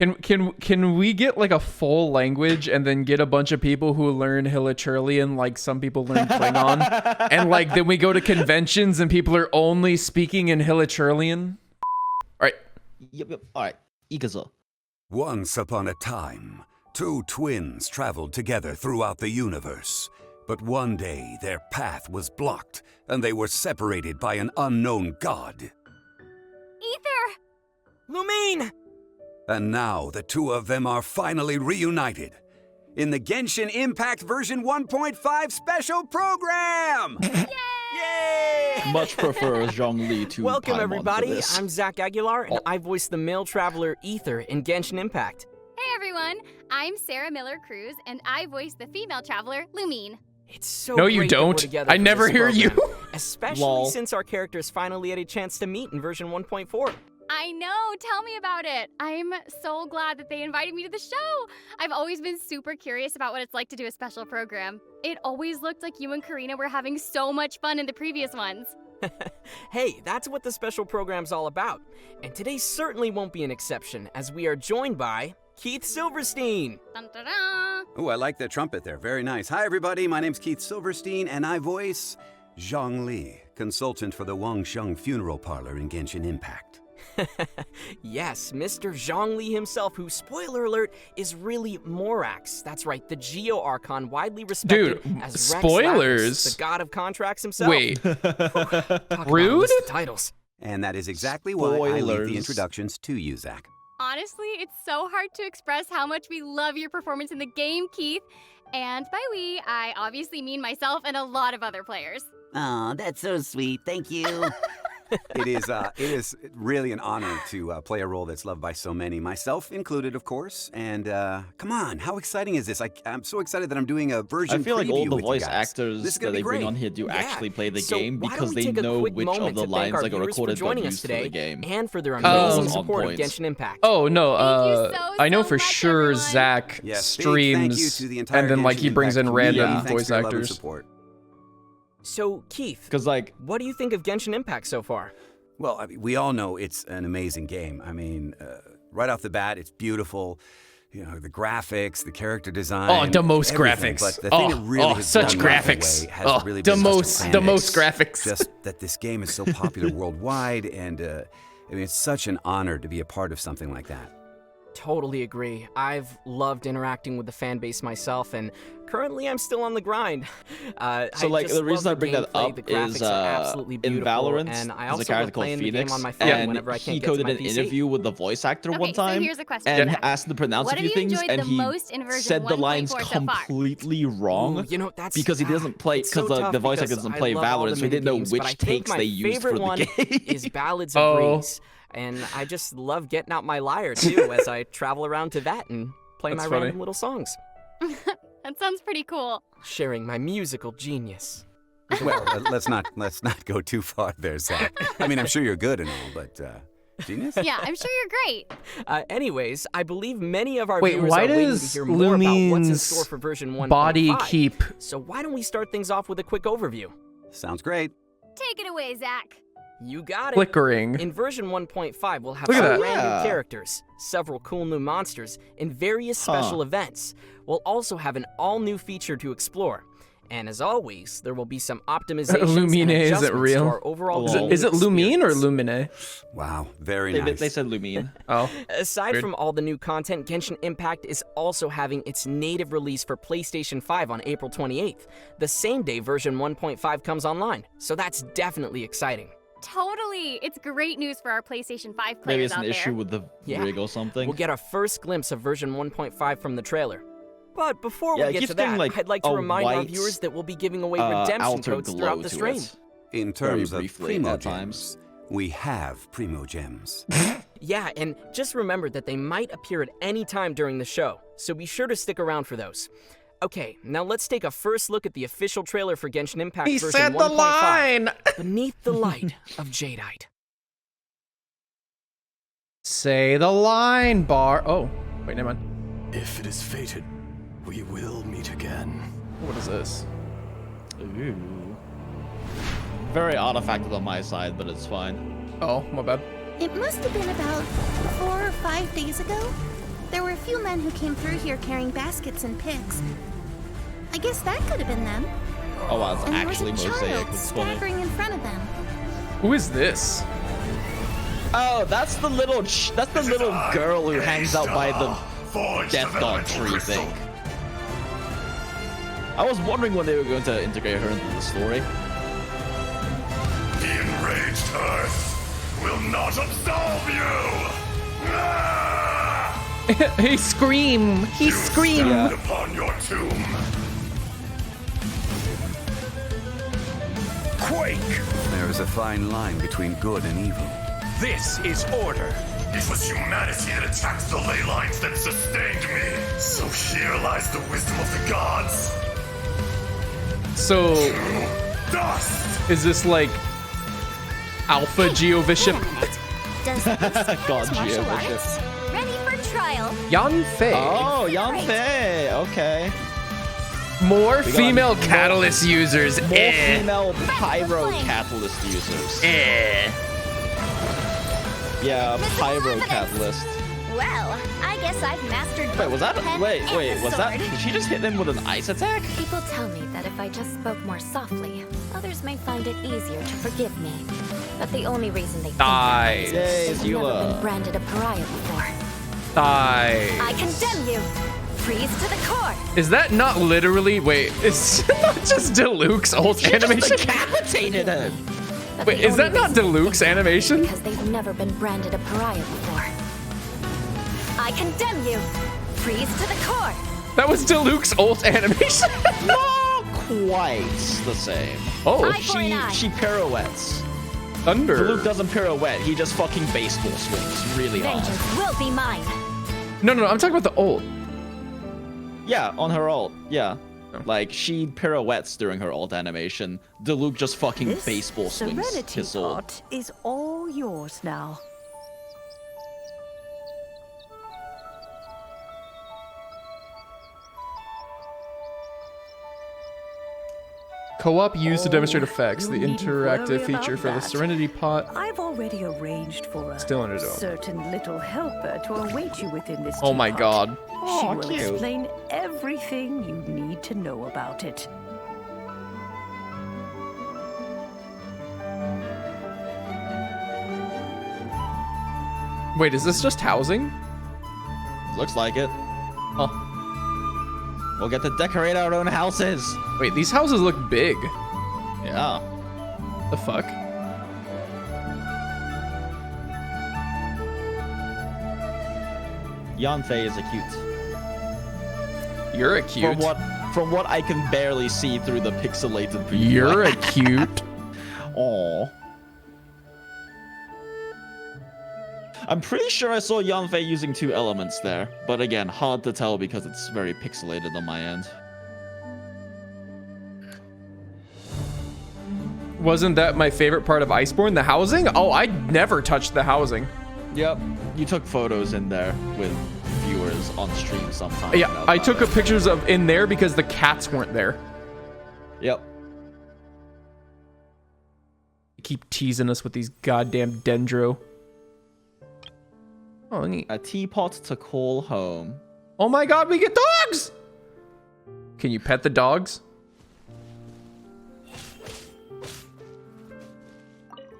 Can we get like a full language and then get a bunch of people who learn Hilichurlian like some people learn Klingon, and like then we go to conventions and people are only speaking in Hilichurlian? All right. Yep. All right. Ikazo. Once upon a time, two twins traveled together throughout the universe. But one day, their path was blocked, and they were separated by an unknown god. Ether! Lumine! And now, the two of them are finally reunited in the Genshin Impact version 1.5 special program! Yay! Much prefer Zhang Li to Welcome, Paimon for everybody. this. I'm Zach Aguilar, and I voice the male traveler Ether in Genshin Impact. Hey everyone, I'm Sarah Miller-Cruz, and I voice the female traveler, Lumine. It's so No, you great that we're don't. together I for never this hear you. program, especially Lol. since our characters finally had a chance to meet in version 1.4. I know, tell me about it. I'm so glad that they invited me to the show. I've always been super curious about what it's like to do a special program. It always looked like you and Karina were having so much fun in the previous ones. Hey, that's what the special program's all about. And today certainly won't be an exception, as we are joined by Keith Silverstein. Dun, dun, dun. Oh, I like the trumpet there. Very nice. Hi, everybody. My name's Keith Silverstein, and I voice Zhang Li, consultant for the Wangsheng Funeral Parlor in Genshin Impact. Yes, Mr. Zhang Li himself, who, spoiler alert, is really Morax. That's right, the Geo Archon, widely respected Dude, as Rex spoilers. Lapis, the god of contracts himself. Wait, Talk about a rude? list of titles. And that is exactly why I leave Spoilers. the introductions to you, Zach. Honestly, it's so hard to express how much we love your performance in the game, Keith. And by we, I obviously mean myself and a lot of other players. Oh, that's so sweet. Thank you. It is really an honor to play a role that's loved by so many, myself included, of course. And come on, how exciting is this? I'm so excited that I'm doing a version I feel like all preview the with you voice guys. actors This is that gonna they be bring great. on here do Yeah. actually play the So game why don't because we they take a know quick which of moment the to thank lines our that got viewers for recorded got joining us used for the today game. and for their Oh. amazing On support of point. Genshin Impact. oh no, Thank you so, I know so for much, sure everyone. Zach Yes, big thank you streams, to the entire and then like Genshin he brings in Impact random community. Thanks voice for your love and actors. support. So, Keith, Because like, what do you think of Genshin Impact so far? Well, I mean, we all know it's an amazing game. I mean, right off the bat, it's beautiful. You know, the graphics, the character design. Oh, the most everything. graphics. But the thing that really has such blown me graphics. away has Oh, really the been most mechanics. graphics. Just that this game is so popular worldwide, and I mean, it's such an honor to be a part of something like that. Totally agree. I've loved interacting with the fan base myself, and currently I'm still on the grind. so like just the reason I love bring that gameplay, up the graphics is are absolutely in beautiful, Valorant, and I there's also a character love called playing the game Phoenix, on my phone and whenever I can't he get to coded my an PC. interview with the voice actor Okay, one so time, here's a question, and Zach. asked him to pronounce What a have few you things, enjoyed and the he most in version said the lines 1.4 so far? completely wrong. Ooh, you know, that's because he doesn't play, it's so because tough the voice actor because doesn't I play love all Valorant, the so he didn't know minigames, but I which think takes my they used for favorite the one game. is Ballads of Oh. Breeze, and I just love getting out my lyre too as I travel around to that and play That's my funny. random little songs, That sounds pretty cool. sharing my musical genius. Well, let's not go too far there, Zach. I mean, I'm sure you're good and all, but genius. Yeah, I'm sure you're great. Anyways, I believe many of our Wait, viewers why are waiting to does hear more about what's in Lumine's store for version 1.5. body keep? So why don't we start things off with a quick overview? Sounds great. Take it away, Zach. You got it. Flickering? In version 1.5, we'll have Look at some that. brand Yeah. new characters, several cool new monsters, and various special events. We'll also have an all-new feature to explore. And as always, there will be some optimizations Lumine, and is it adjustments real? to our overall Is gaming Is it Lumine or experience. Lumine? Wow, very They, nice. they said Lumine. Oh, Aside Weird. from all the new content, Genshin Impact is also having its native release for PlayStation 5 on April 28th, the same day version 1.5 comes online. So that's definitely exciting. Totally. It's great news for our PlayStation 5 Maybe players it's out an there. issue with the Yeah. rig or something. We'll get our first glimpse of version 1.5 from the trailer. But before Yeah, we it get keeps to that, getting, like, I'd like to a remind our white, viewers that we'll be giving away redemption outer codes glow throughout the to stream. it. In terms Very of briefly primo at gems, times. we have primo gems. Yeah, and just remember that they might appear at any time during the show, so be sure to stick around for those. Okay, now let's take a first look at the official trailer for Genshin Impact he version said 1.5. the line. Beneath the Light of Jadeite. Say the line, Bar. Oh, wait, never mind. If it is fated, we will meet again. What is this? Ooh. Very artifacted on my side, but it's fine. Oh, my bad. It must have been about 4 or 5 days ago. few men who came through here carrying baskets and picks. I guess that could have been them. Oh wow, it's And there actually was a Mosaic. child It's funny. staggering in front of them. Who is this? Oh, that's the little girl who hangs out by the Death God tree thing. I was wondering when they were going to integrate her into the story. The enraged Earth will not absolve you! He screamed. He screamed. Stand upon your tomb. Quake! There is a fine line between good and evil. This is order. It was humanity that attacked the ley lines that sustained me. So here lies the wisdom of the gods. So, Dust! is this like Alpha Geoviship? Does this God, martial Geo Bishop. arts? Ready for trial. Yanfei. Oh, Yanfei. Okay. More got female more- catalyst users. More female Pyro Catalyst users. Yeah, Pyro Catalyst. Well, I guess I've mastered Wait, was that? pen Wait, and was that? sword. Did she just hit him with an ice attack? People tell me that if I just spoke more softly, others may find it easier to forgive me. But the only reason they think that Nice. is Yay, they've never Eula. been branded a pariah before. Nice. I condemn you! Freeze to the core! Is that not literally? Wait, it's not just Deluxe ult animation. Decapitated him. But Wait, the is that only not reason Deluxe they think that is animation? Because they've never been branded a pariah before. I condemn you! Freeze to the core! That was Deluxe ult animation. Not quite the same. Oh, Eye for an eye. She pirouettes. thunder. Luke doesn't pirouette. He just fucking baseball swings really hard. Vengeance will be mine! No, I'm talking about the ult. Yeah, on her ult. Yeah. Oh. Like, she pirouettes during her ult animation. Luke just fucking baseball swings Serenity his ult. pot is all yours now. Co-op used to demonstrate Oh, effects. The you needn't interactive worry feature about for the that. Serenity Pot. I've already arranged for a Still under dome. certain little helper to await you within this Oh my teapot. god. She Aw, will cute. explain everything you need to know about it. Wait, is this just housing? Looks like it. Oh. We'll get to decorate our own houses. Wait, these houses look big. Yeah. The fuck? Yanfei is a cute. You're a cute. From what I can barely see through the pixelated preview. You're a cute. Aww. I'm pretty sure I saw Yanfei using 2 elements there, but again, hard to tell because it's very pixelated on my end. Wasn't that my favorite part of Iceborne? The housing? Oh, I never touched the housing. Yep, you took photos in there with viewers on stream sometimes. Yeah, I took pictures of in there because the cats weren't there. Yep. You keep teasing us with these goddamn dendro. Oh, neat. A teapot to call home. Oh my god, we get dogs! Can you pet the dogs?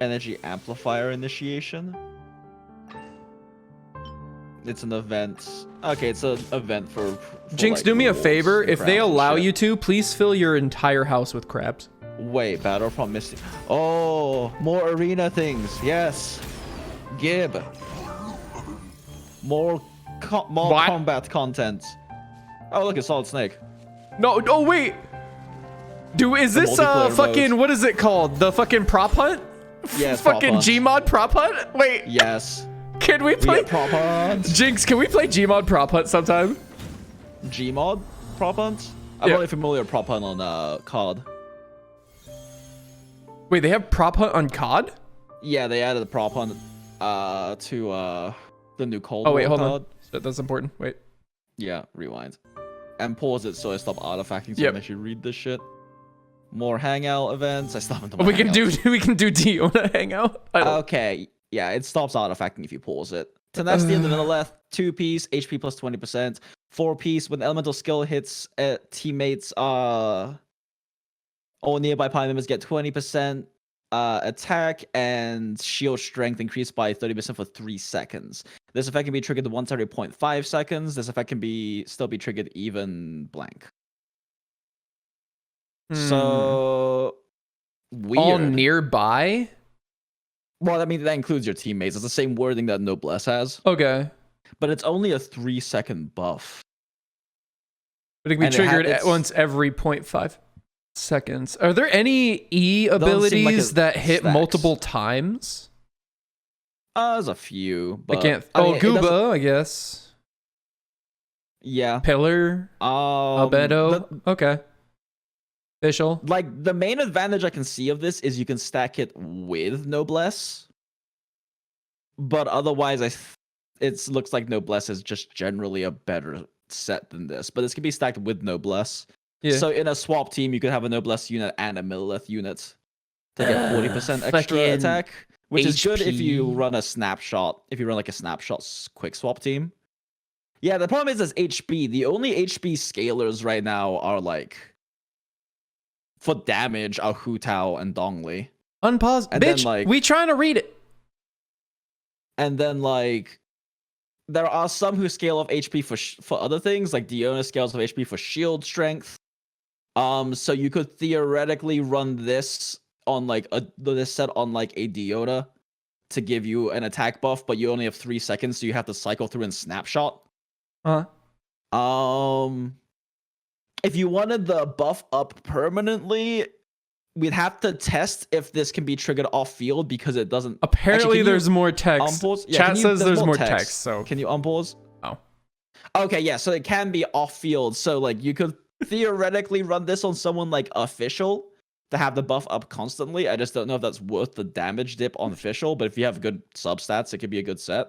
Energy amplifier initiation. It's an event. Okay, it's an event for Jinx, like, do me a wolves favor. and If they crabs and allow shit. you to, please fill your entire house with crabs. Wait, battle from Misty. Oh, more arena things. Yes. Gib. More What? combat content. Oh, look, it's Solid Snake. No, oh wait. Is this multiplayer fucking mode. what is it called? The fucking prop hunt? Yes, prop Fucking hunt. Gmod prop hunt? Wait, Yes. can we We play get prop hunts. Jinx, can we play Gmod prop hunt sometime? Gmod prop hunts? I'm Yeah. only familiar with prop hunt on COD. Wait, they have prop hunt on COD? Yeah, they added the prop hunt to the new Cold Oh wait, War hold COD. on. That's important. Wait. Yeah, rewind. And pause it so I stop artifacting so Yep. I can actually read this shit. More hangout events. I stop into my We can do hangouts. we can do Diona hangout. I don't- Okay, yeah, it stops artifacting if you pause it. Tenacity in the middle left, 2-piece, HP plus 20%. 4-piece, when elemental skill hits, teammates or nearby party members get 20% attack, and shield strength increased by 30% for 3 seconds. This effect can be triggered once every 0.5 seconds. This effect can still be triggered even blank. So weird. All nearby? Well, I mean, that includes your teammates. It's the same wording that Noblesse has. Okay. But it's only a 3-second buff. But it can be triggered once every 0.5 seconds. Are there any E abilities that hit multiple times? There's a few. But I can't. Gooba, I guess. Yeah. Pillar. Albedo. Okay. Official. Like, the main advantage I can see of this is you can stack it with Noblesse. But otherwise, it looks like Noblesse is just generally a better set than this. But this can be stacked with Noblesse. Yeah. So in a swap team, you could have a Noblesse unit and a Millilith unit to get 40% extra attack. Which is good if you run a snapshot. If you run like a snapshot quick swap team. Yeah, the problem is this HP. The only HP scalers right now are like... for damage are Hu Tao and Dongli. Unpause. And bitch, then, like, we trying to read it. And then, like, there are some who scale off HP for other things, like Diona scales off HP for shield strength. So you could theoretically run this on like this set on like a Diona to give you an attack buff, but you only have 3 seconds, so you have to cycle through and snapshot. If you wanted the buff up permanently, we'd have to test if this can be triggered off field because it doesn't. Apparently, there's more text. Yeah, Chat says there's more text. So can you unpause? Oh. Okay, yeah. So it can be off field. So like you could theoretically run this on someone like official to have the buff up constantly. I just don't know if that's worth the damage dip on official. But if you have good substats, it could be a good set.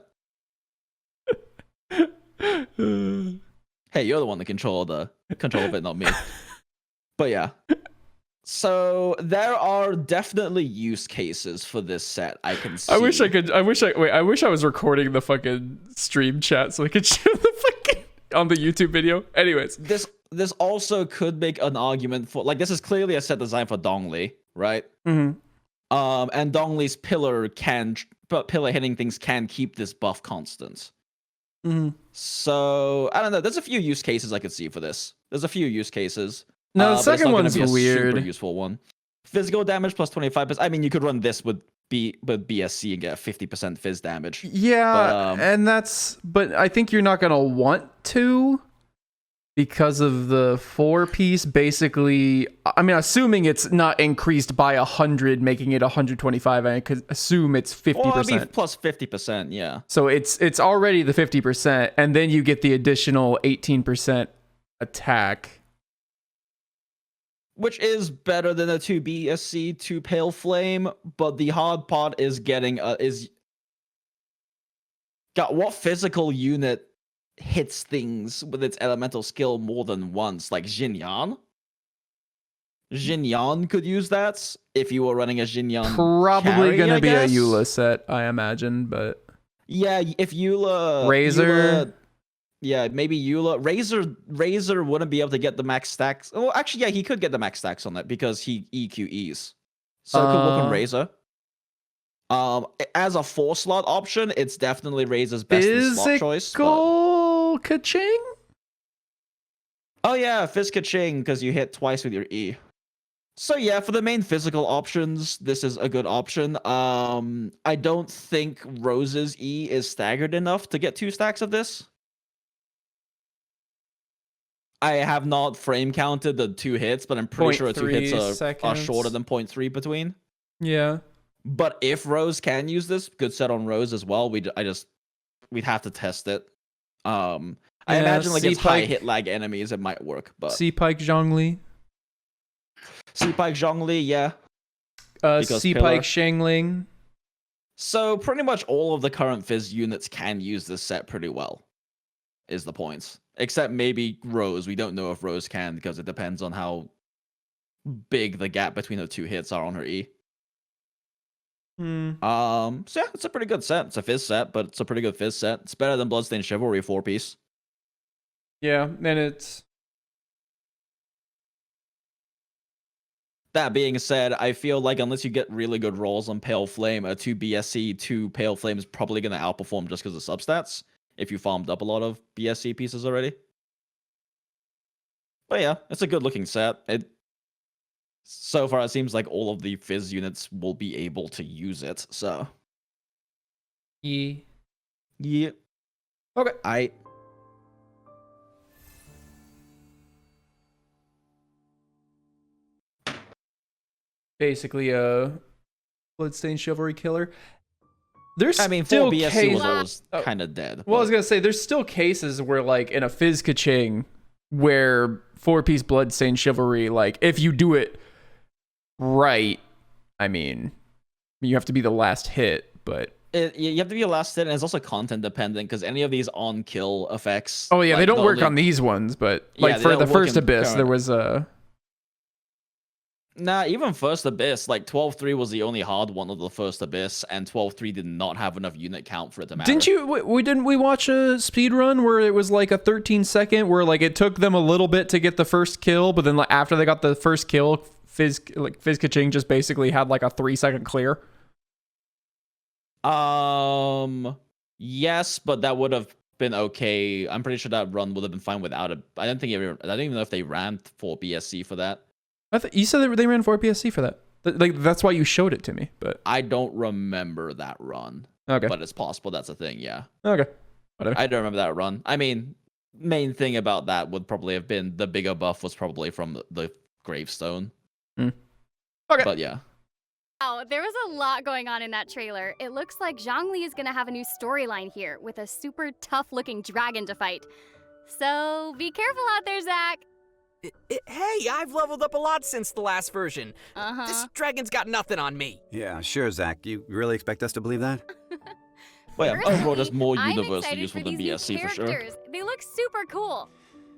Hey, you're the one that control of it, not me. But yeah. So there are definitely use cases for this set. I can see. I wish I was recording the fucking stream chat so I could show the fucking on the YouTube video. Anyways, this also could make an argument for, like, this is clearly a set designed for Dongli, right? Mm-hmm. And Dongli's pillar hitting things can keep this buff constant. Mm-hmm. So I don't know. There's a few use cases I could see for this. There's a few use cases. No, the second one's weird. Super useful one. Physical damage plus 25%. I mean, you could run this with BSC and get 50% phys damage. Yeah, but I think you're not gonna want to because of the 4-piece. Basically, I mean, assuming it's not increased by 100, making it 125. I could assume it's 50%. Plus 50%, yeah. So it's already the 50%, and then you get the additional 18% attack. Which is better than a 2 BSC, 2 Pale Flame, but the hard part is what physical unit hits things with its elemental skill more than once, like Xinyan? Xinyan could use that if you were running a Xinyan Probably going to be a Eula set, I imagine, but... Yeah, if Eula... Razor... Yeah, maybe Eula. Razor wouldn't be able to get the max stacks. Well, actually, yeah, he could get the max stacks on that because he EQEs. So it could work on Razor. As a 4-slot option, it's definitely Razor's best slot choice. Physical Ka-ching? Oh yeah, Fizz Ka-ching, because you hit twice with your E. So yeah, for the main physical options, this is a good option. I don't think Rose's E is staggered enough to get 2 stacks of this. I have not frame counted the 2 hits, but I'm pretty sure 2 hits are shorter than 0.3 between. Yeah. But if Rose can use this, good set on Rose as well. We'd have to test it. I imagine like against high hit lag enemies, it might work. But C-Pike Zhongli. C-Pike Zhongli, yeah. C-Pike Shangling. So pretty much all of the current Fizz units can use this set pretty well, is the point. Except maybe Rose. We don't know if Rose can because it depends on how big the gap between the 2 hits are on her E. So yeah, it's a pretty good set. It's a Fizz set, but it's a pretty good Fizz set. It's better than Bloodstained Chivalry 4-piece. Yeah, and it's... That being said, I feel like unless you get really good rolls on Pale Flame, a 2 BSC, 2 Pale Flame is probably going to outperform just because of substats, if you farmed up a lot of BSC pieces already. But yeah, it's a good looking set. So far, it seems like all of the Fizz units will be able to use it, so... Yeah. Yeah. Okay. Basically a Bloodstained Chivalry killer. There's still 4 BSC cases... was kind of dead. Well, I was going to say, there's still cases where, like, in a Fizz Kaching, where 4-piece Bloodstained Chivalry, like, if you do it right, I mean, you have to be the last hit, but... You have to be a last hit, and it's also content dependent, because any of these on-kill effects... Oh, yeah, like, they don't work on these ones, but, like, for the first Abyss, there was a... Nah, even first Abyss, like 12-3 was the only hard one of the first Abyss, and 12-3 did not have enough unit count for it to matter. Didn't we watch a speed run where it was like a 13-second where like it took them a little bit to get the first kill, but then like after they got the first kill, Fizz Kaching just basically had like a 3-second clear? Yes, but that would have been okay. I'm pretty sure that run would have been fine without it. I don't even know if they ran for BSC for that. You said they ran 4 PSC for that. Like that's why you showed it to me. But I don't remember that run. Okay, but it's possible that's a thing. Yeah. Okay. Whatever. I don't remember that run. I mean, main thing about that would probably have been the bigger buff was probably from the gravestone. Okay. But yeah. Oh, there was a lot going on in that trailer. It looks like Zhang Li is gonna have a new storyline here with a super tough-looking dragon to fight. So be careful out there, Zach. Hey, I've leveled up a lot since the last version. This dragon's got nothing on me. Yeah, sure, Zach. You really expect us to believe that? Well, yeah, overall, just more I'm universally excited useful for than these new BSC for sure. characters. They look super cool.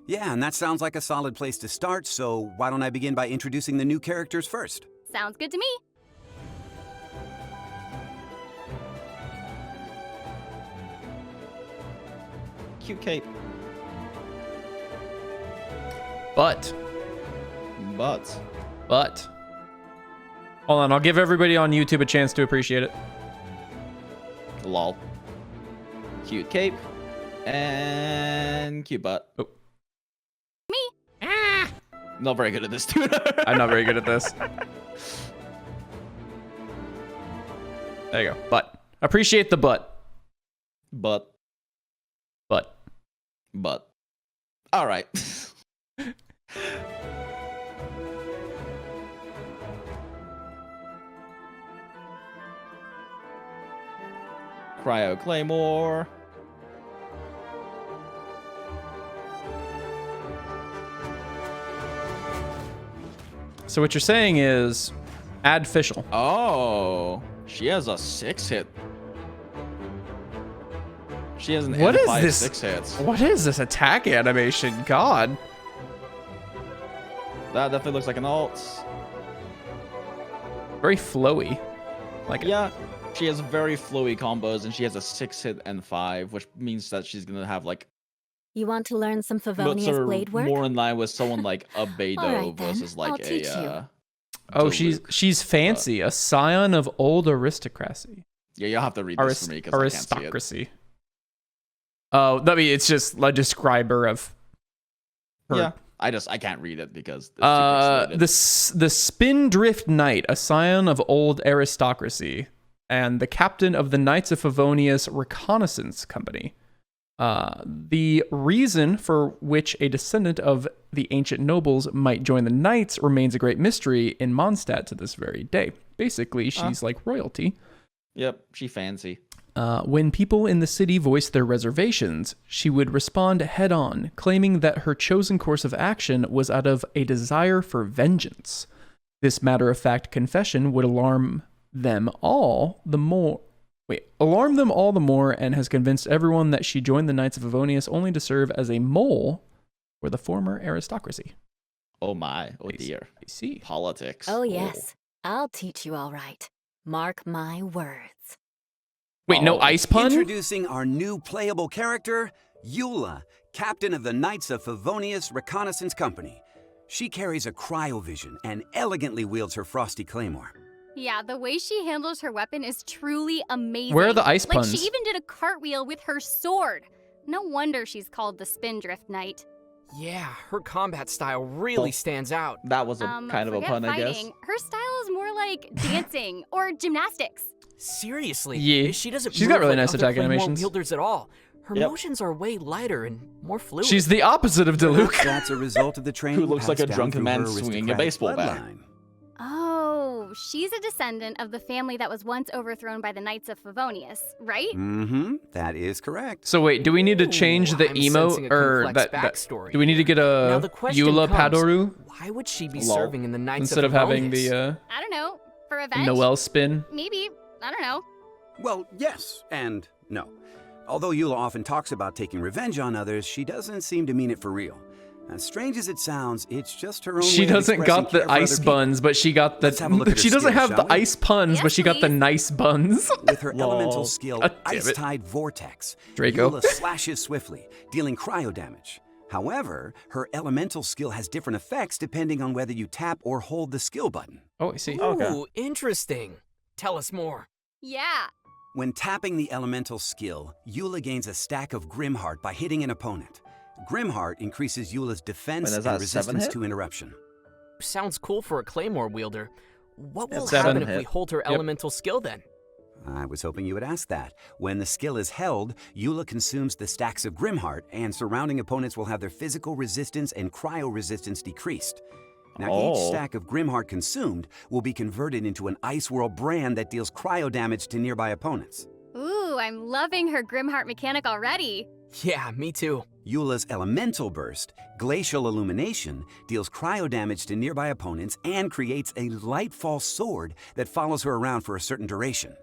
Yeah, and that sounds like a solid place to start, so why don't I begin by introducing the new characters first? Sounds good to me. Cute cape. But. Hold on, I'll give everybody on YouTube a chance to appreciate it. Lol. Cute cape. And cute butt. Oh. Me. Not very good at this, Tuner. I'm not very good at this. There you go. Butt. Appreciate the butt. Butt. All right. Cryo Claymore. So what you're saying is add Fischl. Oh, she has a 6-hit. She has an what is 5 this? 6 hits. What is this attack animation? God. That definitely looks like an alt. Very flowy. Like yeah, she has very flowy combos, and she has a 6-hit and 5, which means that she's gonna have like. You want to learn some Favonius blade work? More in line with someone like a Beidou right, versus like I'll teach you. Oh, she's fancy, a scion of old aristocracy. Yeah, you'll have to read this for me because I can't see it. Aristocracy. Oh, I mean, it's just a describer of her. Yeah, I can't read it because it's the Spindrift Knight, a scion of old aristocracy, and the captain of the Knights of Favonius Reconnaissance Company. The reason for which a descendant of the ancient nobles might join the knights remains a great mystery in Mondstadt to this very day. Basically, she's like royalty. Yep, she fancy. When people in the city voiced their reservations, she would respond head-on, claiming that her chosen course of action was out of a desire for vengeance. This matter-of-fact confession would alarm them all the more, and has convinced everyone that she joined the Knights of Favonius only to serve as a mole for the former aristocracy. Oh my, oh dear. I see. Politics. Oh yes, I'll teach you all right. Mark my words. Wait, no ice pun? Introducing our new playable character, Eula, captain of the Knights of Favonius Reconnaissance Company. She carries a cryovision and elegantly wields her frosty claymore. Yeah, the way she handles her weapon is truly amazing. Where are the ice puns? Like, she even did a cartwheel with her sword. No wonder she's called the Spindrift Knight. Yeah, her combat style really stands out. That was a kind of a pun, I guess. Her style is more like dancing or gymnastics. Seriously, Yeah. she doesn't She's move got really like nice other attack Claymore animations. wielders at all. Her Yep. motions are way lighter and more fluid. She's the opposite of Diluc. That's a result of the training. Who looks like a passed down drunken through man her swinging a aristocratic baseball bat. bloodline. Oh, she's a descendant of the family that was once overthrown by the Knights of Favonius, right? Mm-hmm. That is correct. So wait, do we need to change the I'm emo sensing a or complex that? backstory. Do we need to get Now a the question Eula comes, Padoru why would she be Lol. serving in the Knights instead of having Favonius? the I don't know. For revenge? Noel spin? Maybe. I don't know. Well, yes and no. Although Eula often talks about taking revenge on others, she doesn't seem to mean it for real. As strange as it sounds, it's just her own She way of doesn't expressing got the care for ice other people. buns, but she got the. Let's have a look at her She doesn't skills, have shall the we? ice puns, Yes, but she got the please. nice buns. With her elemental Lol. skill, God damn Ice it. Tide Vortex, Draco. Eula slashes swiftly, dealing cryo damage. However, her elemental skill has different effects depending on whether you tap or hold the skill button. Oh, I see. Ooh, interesting. Tell us more. Yeah. When tapping the elemental skill, Eula gains a stack of Grimheart by hitting an opponent. Grimheart increases Eula's defense Wait, is and that 7 resistance hit? to interruption. Sounds cool for a Claymore wielder. What will It's happen 7 if we hit. hold her Yep. elemental skill then? I was hoping you would ask that. When the skill is held, Eula consumes the stacks of Grimheart, and surrounding opponents will have their physical resistance and cryo resistance decreased. Now, each Oh. stack of Grimheart consumed will be converted into an Ice World brand that deals cryo damage to nearby opponents. Ooh, I'm loving her Grimheart mechanic already. Yeah, me too. Eula's Elemental Burst, Glacial Illumination, deals cryo damage to nearby opponents and creates a Lightfall sword that follows her around for a certain duration.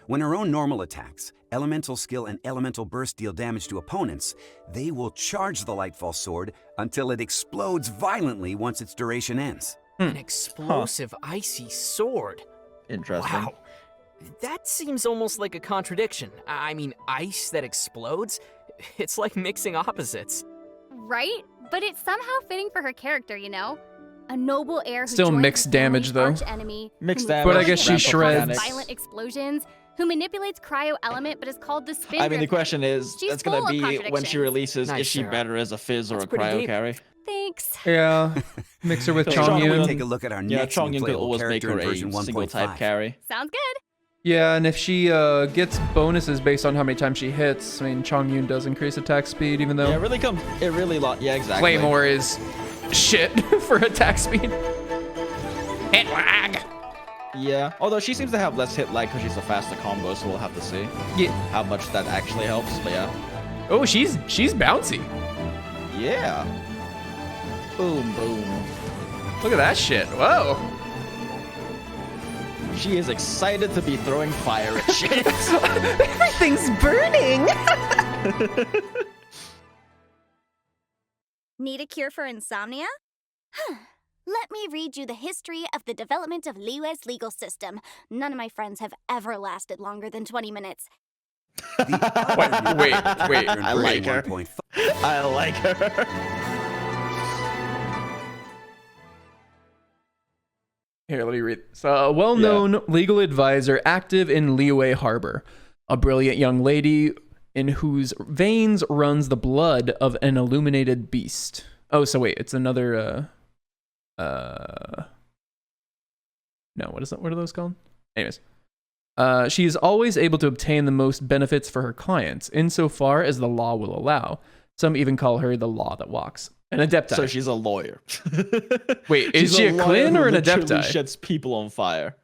When her own normal attacks, Elemental Skill and Elemental Burst deal damage to opponents, they will charge the Lightfall sword until it explodes violently once its duration ends. An explosive icy sword. Interesting. Wow. That seems almost like a contradiction. I mean, ice that explodes? It's like mixing opposites. Right? But it's somehow fitting for her character, you know? A noble heir who Still joins mixed his damage, family's though. arch-enemy, Mixed who damage, But I guess she ramp up shreds. mechanics. violent explosions, who manipulates cryo element but is called the Spindrift. I mean, the question is, She's that's gonna full of be when she contradictions. releases, Nice, is she Sarah. better as a Fizz or That's a pretty cryo deep. carry? Thanks. Yeah. Mix her with So Why don't we Chongyun. take a look at our Yeah, next new Chongyun could playable always make character her in version a single type 1.5. carry. Sounds good. Yeah, and if she gets bonuses based on how many times she hits, I mean, Chongyun does increase attack speed, even though Yeah, it really yeah, exactly. Claymore is shit for attack speed. Hit lag. Yeah, although she seems to have less hit lag because she's a faster combo, so we'll have to see Yeah. how much that actually helps. But yeah. Oh, she's bouncy. Yeah. Boom, boom. Look at that shit. Whoa. She is excited to be throwing fire at shit. Everything's burning. Need a cure for insomnia? Let me read you the history of the development of Liyue's legal system. None of my friends have ever lasted longer than 20 minutes. Wait. I like her. I like her. Here, let me read this. A well-known legal advisor active in Liyue Harbor, a brilliant young lady in whose veins runs the blood of an illuminated beast. Oh, so wait, it's another, no, what is that? What are those called? Anyways. She is always able to obtain the most benefits for her clients, insofar as the law will allow. Some even call her the law that walks. An adepti. So she's a lawyer. Wait, is She's she a lawyer Klin who or an literally adepti? Sheds people on fire.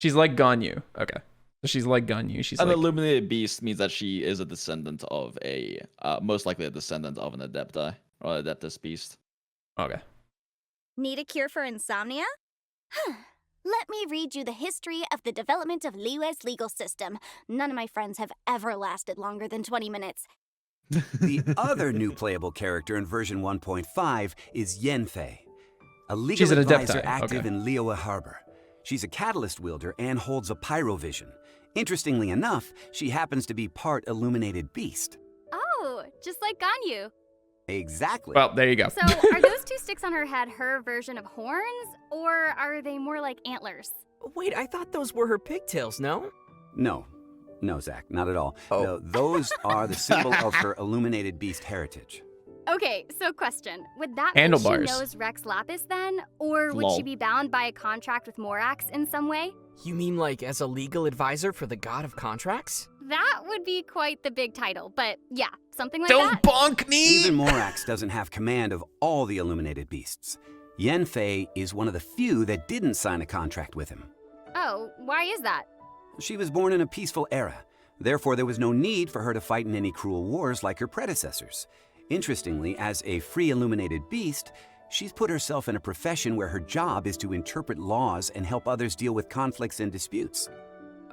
She's like Ganyu. Okay. So she's like Ganyu. She's An like... illuminated beast means that she is a descendant of a, most likely a descendant of an adepti or adeptus beast. Okay. Need a cure for insomnia? Let me read you the history of the development of Liyue's legal system. None of my friends have ever lasted longer than 20 minutes. The other new playable character in version 1.5 is Yanfei, a legal She's an advisor adepti, active okay. in Liyue Harbor. She's a catalyst wielder and holds a pyro vision. Interestingly enough, she happens to be part illuminated beast. Oh, just like Ganyu. Exactly. Well, there you go. So, are those two sticks on her head her version of horns, or are they more like antlers? Wait, I thought those were her pigtails, no? No, Zach, not at all. Oh. No, those are the symbol of her illuminated beast heritage. Okay, so question. Would that mean Handlebars. she knows Rex Lapis then? Or would she be bound by a contract with Morax in some way? You mean like as a legal advisor for the god of contracts? That would be quite the big title, but yeah, something like Don't that. bonk me! Even Morax doesn't have command of all the illuminated beasts. Yanfei is one of the few that didn't sign a contract with him. Oh, why is that? She was born in a peaceful era. Therefore, there was no need for her to fight in any cruel wars like her predecessors. Interestingly, as a free illuminated beast, she's put herself in a profession where her job is to interpret laws and help others deal with conflicts and disputes.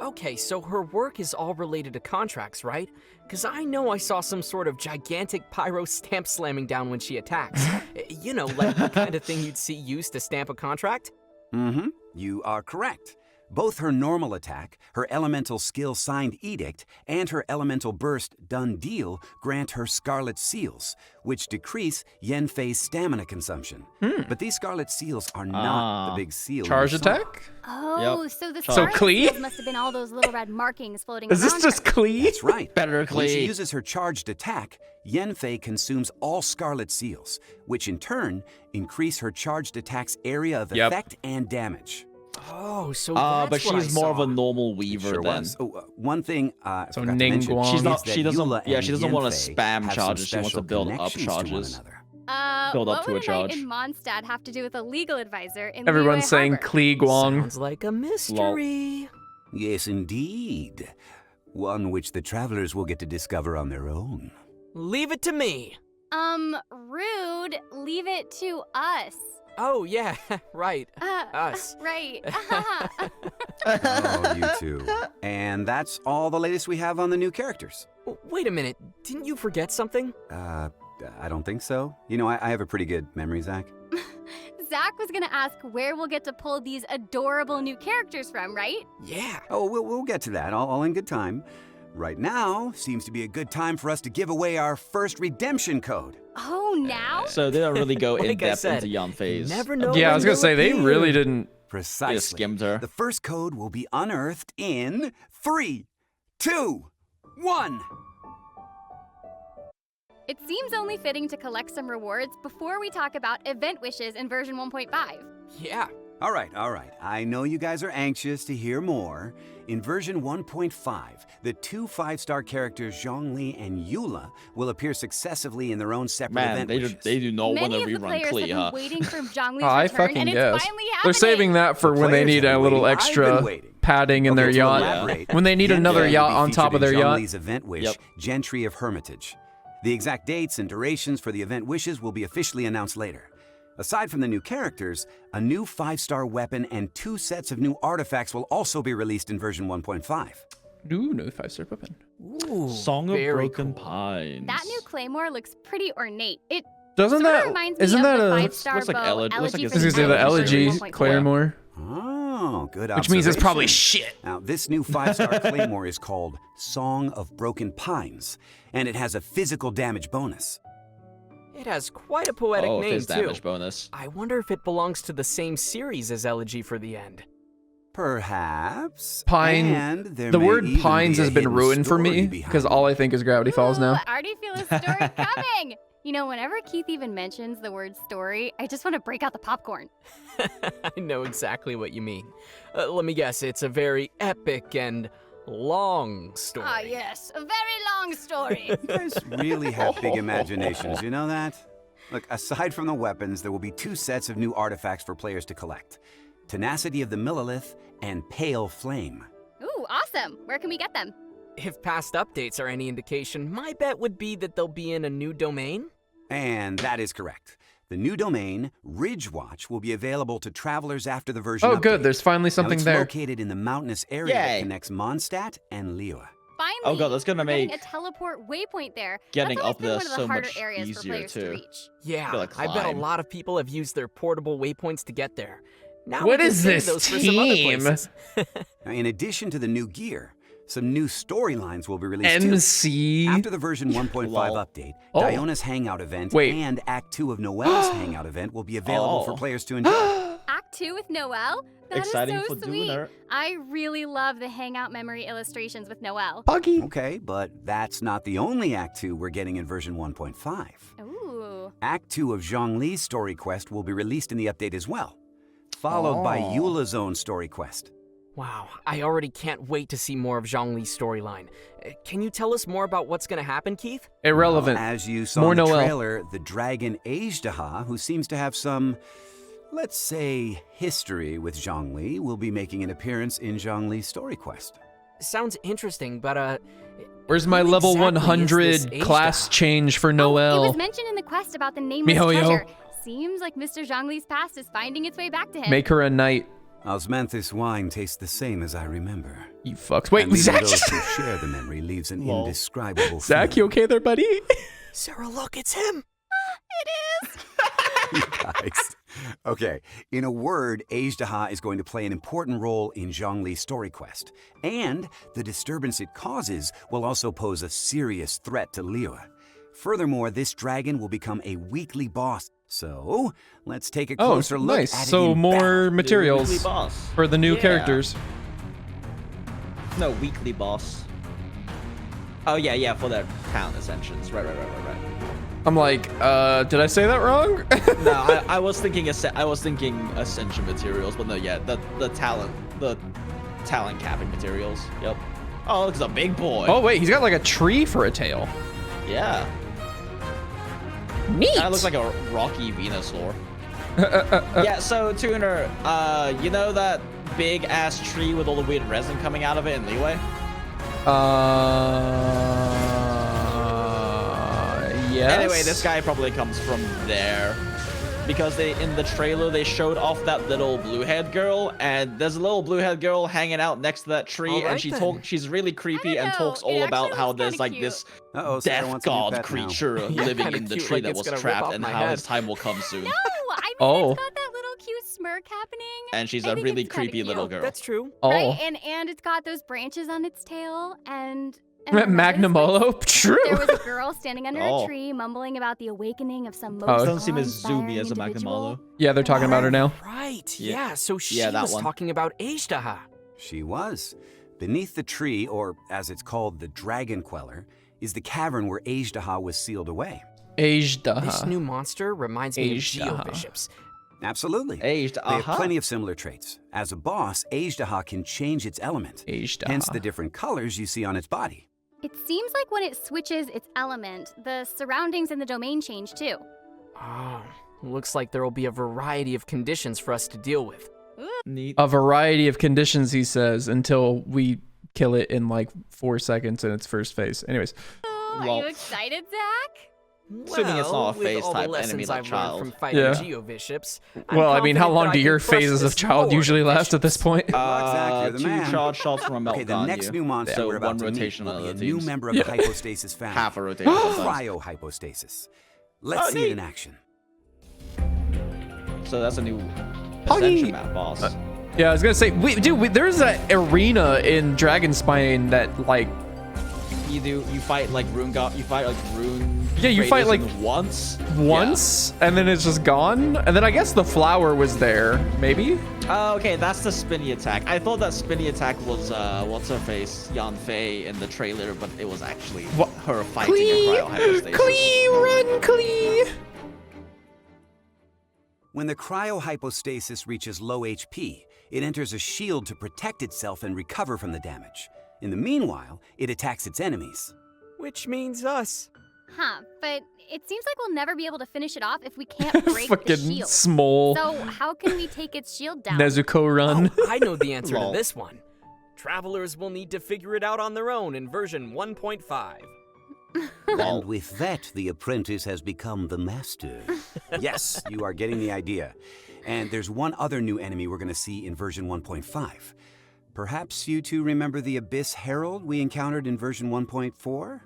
Okay, so her work is all related to contracts, right? Because I know I saw some sort of gigantic pyro stamp slamming down when she attacks. You know, like the kind of thing you'd see used to stamp a contract? Mm-hmm. You are correct. Both her normal attack, her elemental skill signed edict, and her elemental burst done deal grant her scarlet seals, which decrease Yanfei's stamina consumption. But these scarlet seals are not the big seal. Charge you saw. attack? Oh, so the So scarlet Klee? seals must have been all those little red markings floating Is around this just her. Klee? That's right. Better When she Klee. uses her charged attack, Yanfei consumes all scarlet seals, which in turn increase her charged attack's area of effect and damage. Oh, so that's but what I she's more of saw. a normal weaver Sure then. was. Oh, one thing I So forgot to mention Ningguang. She's not. is that She doesn't. Eula Yeah, and she doesn't want to Yanfei spam have some charges. She wants to special build up connections to one charges. another. Build up what to a would charge. a knight in Mondstadt have to do with a legal advisor in Everyone's Liyue saying Harbor? Klee Guang. Sounds like a mystery. Yes, indeed. One which the travelers will get to discover on their own. Leave it to me. Rude. Leave it to us. Oh, yeah, right. Us. Right. Oh, you two. And that's all the latest we have on the new characters. Wait a minute. Didn't you forget something? I don't think so. You know, I have a pretty good memory, Zach. Zach was gonna ask where we'll get to pull these adorable new characters from, right? Yeah. Oh, we'll get to that, all in good time. Right now seems to be a good time for us to give away our first redemption code. Oh, now? So they don't really go Like I in depth said, into Yanfei's. Never know. Yeah, I when was gonna they'll say they appear. really didn't. They Precisely. just skimmed her. The first code will be unearthed in 3, 2, 1. It seems only fitting to collect some rewards before we talk about event wishes in version 1.5. Yeah. All right. I know you guys are anxious to hear more. In version 1.5, the two 5-star characters Zhang and Eula will appear successively in their own separate Man, event they wishes. do not want Many to of the rerun players Klee, have huh? been waiting for Zhang Li's I return, fucking and it's guess. finally happening. They're saving that for when they Players need have a been little waiting. I've extra been waiting. padding in their Okay, to yacht. elaborate, When they need Yanfei another will yacht be on top featured of their in yacht. Zhang event wish, Yep. Gentry of Hermitage. The exact dates and durations for the event wishes will be officially announced later. Aside from the new characters, a new 5-star weapon and 2 sets of new artifacts will also be released in version 1.5. Ooh, no 5-star weapon. Ooh, Song of very Broken cool. Pines. That new claymore looks pretty ornate. It Doesn't sort of that? reminds me Isn't of that the a? 5-star looks like bow Elegy- looks like Elegy a I was gonna say the Elegy elegy version 1.4. Claymore. Oh, good observation. Which means it's probably shit. Now, this new 5-star claymore is called Song of Broken Pines, and it has a physical damage bonus. It has quite a poetic Oh, name, his too. damage bonus. I wonder if it belongs to the same series as Elegy for the End. Perhaps. Pine. And there The may word even pines be a has been hidden ruined for story me behind because it. all I think is Gravity Falls now. I already feel a story coming. You know, whenever Keith even mentions the word story, I just want to break out the popcorn. I know exactly what you mean. Let me guess, it's a very epic and long story. Ah, yes, a very long story. You guys really have big imaginations, you know that? Look, aside from the weapons, there will be 2 sets of new artifacts for players to collect. Tenacity of the Millilith and Pale Flame. Ooh, awesome. Where can we get them? If past updates are any indication, my bet would be that they'll be in a new domain. And that is correct. The new domain, Ridgewatch, will be available to travelers after the version Oh, update. good. There's finally Now, something it's there. located in the mountainous area that Yay. connects Mondstadt and Liyue. Finally. Oh god, that's gonna we're getting make a teleport waypoint there. getting That's always up been there one of the so harder much areas for easier players to too. reach. Yeah, Gotta I bet a climb. lot of people have used their portable waypoints to get there. Now What we can is save this those for some other team? places. Now, in addition to the new gear, some new storylines will be released too. MC. After the version 1.5 Lol. update, Oh. Diona's Hangout event Wait. and Act 2 of Noelle's Hangout event will be available for Oh. players to enjoy. Act 2 with Noelle? That is Exciting so for sweet. Tuner. I really love the Hangout memory illustrations with Noelle. Puggy. Okay, but that's not the only Act 2 we're getting in version 1.5. Ooh. Act 2 of Zhang story quest will be released in the update as well, followed by Oh. Eula's own story quest. Wow, I already can't wait to see more of Zhang Li's storyline. Can you tell us more about what's gonna happen, Keith? Irrelevant. Well, as you saw More in the Noelle. trailer, the dragon Ajdaha, who seems to have some, let's say, history with Zhang Li, will be making an appearance in Zhang Li's story quest. Sounds interesting, but Where's my who level exactly 100 is this class Ajdaha? change for Oh, it Noelle? was mentioned in the quest about the nameless Mihoyo. treasure. Seems like Mr. Zhongli's past is finding its way back to him. Make her a knight. Osmanthus wine tastes the same as I remember. You fucks. Wait, And leaving Zach. those who share the memory leaves an Lol. indescribable Zach, you feeling. okay there, buddy? Sarah, look, it's him! You guys. Okay, in a word, Ajdaha is going to play an important role in Zhang Li's story quest, and the disturbance it causes will also pose a serious threat to Liyue. Furthermore, this dragon will become a weekly boss. So, let's take a Oh, closer look nice. at it So in more battle. Weekly materials boss. for the new Yeah. characters. No, weekly boss. Oh yeah, for their town ascensions. Right. I'm like, did I say that wrong? No, I was thinking ascension materials, but no, yeah, the talent capping materials. Yep. Oh, look, it's a big boy. Oh wait, he's got like a tree for a tail. Yeah. Neat. That looks like a rocky Venusaur. Yeah, so Tuner, you know that big ass tree with all the weird resin coming out of it in Liyue? Yes. Anyway, this guy probably comes from there. Because in the trailer they showed off that little blue-haired girl, and there's a little blue-haired girl hanging out next to that tree, and she's really creepy and talks all about how there's like this Uh-oh, Sarah death wants a new god pet now. creature Yeah, living kinda in the cute, tree like that it's was gonna rip trapped off and my how head. his time will come soon. No, I mean, Oh. it's got that little cute smirk happening. And she's I a think really it's kinda creepy little cute. girl. That's true. Oh. Right? And it's got those branches on its tail, and I noticed, like, Magnamolo. True. there was a girl standing under Oh. a tree mumbling about the awakening of some most Oh. Doesn't seem as awe-inspiring zoomy as a individual. Magnamalo. Yeah, they're talking about her now. Right, Yeah. yeah, so she Yeah, that was one. talking about Ajdaha. She was. Beneath the tree, or as it's called, the Dragon Queller, is the cavern where Ajdaha was sealed away. Ajdaha. This new monster reminds me of Ajdaha. Geobishops. Absolutely. Aged, They have plenty of similar traits. As a boss, Ajdaha can change its element, Ajdaha. hence the different colors you see on its body. It seems like when it switches its element, the surroundings in the domain change too. Oh, looks like there will be a variety of conditions for us to deal with. Neat. A variety of conditions, he says, until we kill it in like 4 seconds in its first phase. Anyways. Oh, are Lol. you excited, Zach? Assuming it's not a with phase all the type lessons enemy like I've child. learned from fighting Yeah. Geobishops, Well, I mean, how long do your phase phases of child usually last at this point? Zach, you're the 2 man. charge shots from a melt Okay, the gun next you. new monster So we're about one to meet rotation will on be a the new teams. member of the hypostasis family. Half a rotation sometimes. Cryo-hypostasis. Let's Oh, see it neat. in action. So that's a new Poggy. ascension map boss. Yeah, I was gonna say, there's an arena in Dragonspine that like, You fight like rune god. You fight like rune. Yeah, you fight, raiders like, once. once, and then it's just gone. And then I guess the flower was there, maybe? Oh, okay, that's the spinny attack. I thought that spinny attack was what's her face, Yanfei in the trailer, but it was actually her fighting Klee, a cryo hypostasis. Klee, run, Klee! When the cryo-hypostasis reaches low HP, it enters a shield to protect itself and recover from the damage. In the meanwhile, it attacks its enemies. Which means us. Huh, but it seems like we'll never be able to finish it off if we can't break the Fucking shield. small So how can we take its shield down? Nezuko run. Oh, I know the answer to Lol. this one. Travelers will need to figure it out on their own in version 1.5. And with that, the apprentice has become the master. Yes, you are getting the idea. And there's one other new enemy we're going to see in version 1.5. Perhaps you two remember the Abyss Herald we encountered in version 1.4?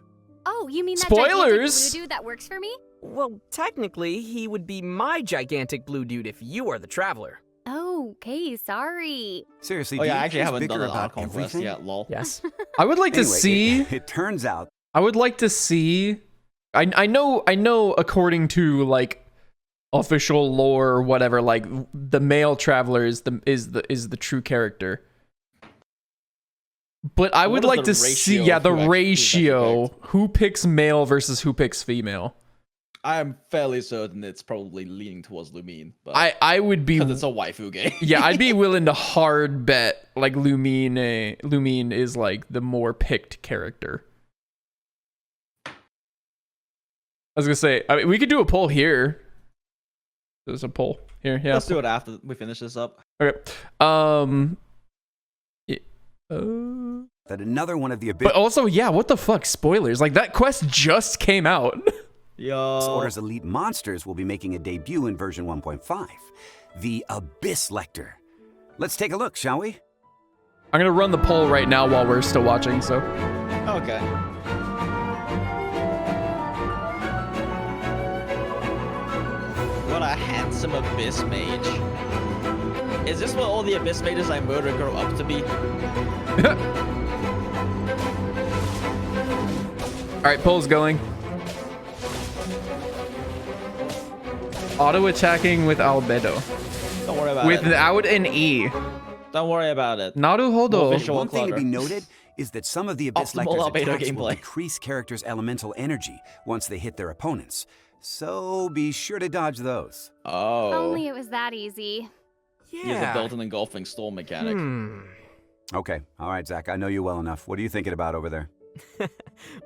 Oh, you mean that Spoilers! gigantic blue dude that works for me? Well, technically, he would be my gigantic blue dude if you are the traveler. Oh, Oh, okay, sorry. Seriously, Oh do yeah, you I actually care haven't done bigger an about art conquest everything? yet, lol. Yes. I would like to Anyway, see. It turns out I would like to see. I know. According to like official lore or whatever, like the male traveler is the true character. But I would What is like the to see, ratio yeah, of the who actually ratio. picked? Who picks male versus who picks female? I'm fairly certain it's probably leaning towards Lumine, but I would be. because it's a waifu game. Yeah, I'd be willing to hard bet like Lumine is like the more picked character. I was gonna say, I mean, we could do a poll here. There's a poll here. Yeah, Let's do it after we finish this up. Okay. that another one of the But also, yeah, what the fuck? Spoilers. Like that quest just came out. Abyss Order's elite monsters will be making a debut in version 1.5, the Abyss Lecter. Let's take a look, shall we? I'm gonna run the poll right now while we're still watching. So. Okay. What a handsome Abyss Mage. Is this what all the Abyss Mages I murder grow up to be? Alright, poll's going. Auto attacking with albedo. Don't worry about it. Without an E. Don't worry about it. Naruhodo. One thing to be noted is that some of the Abyss Optimal Lecter's albedo attacks will gameplay. decrease characters' elemental energy once they hit their opponents. So be sure to dodge those. Oh. Only it was that easy. He has a built-in engulfing storm mechanic. Okay, all right, Zach, I know you well enough. What are you thinking about over there?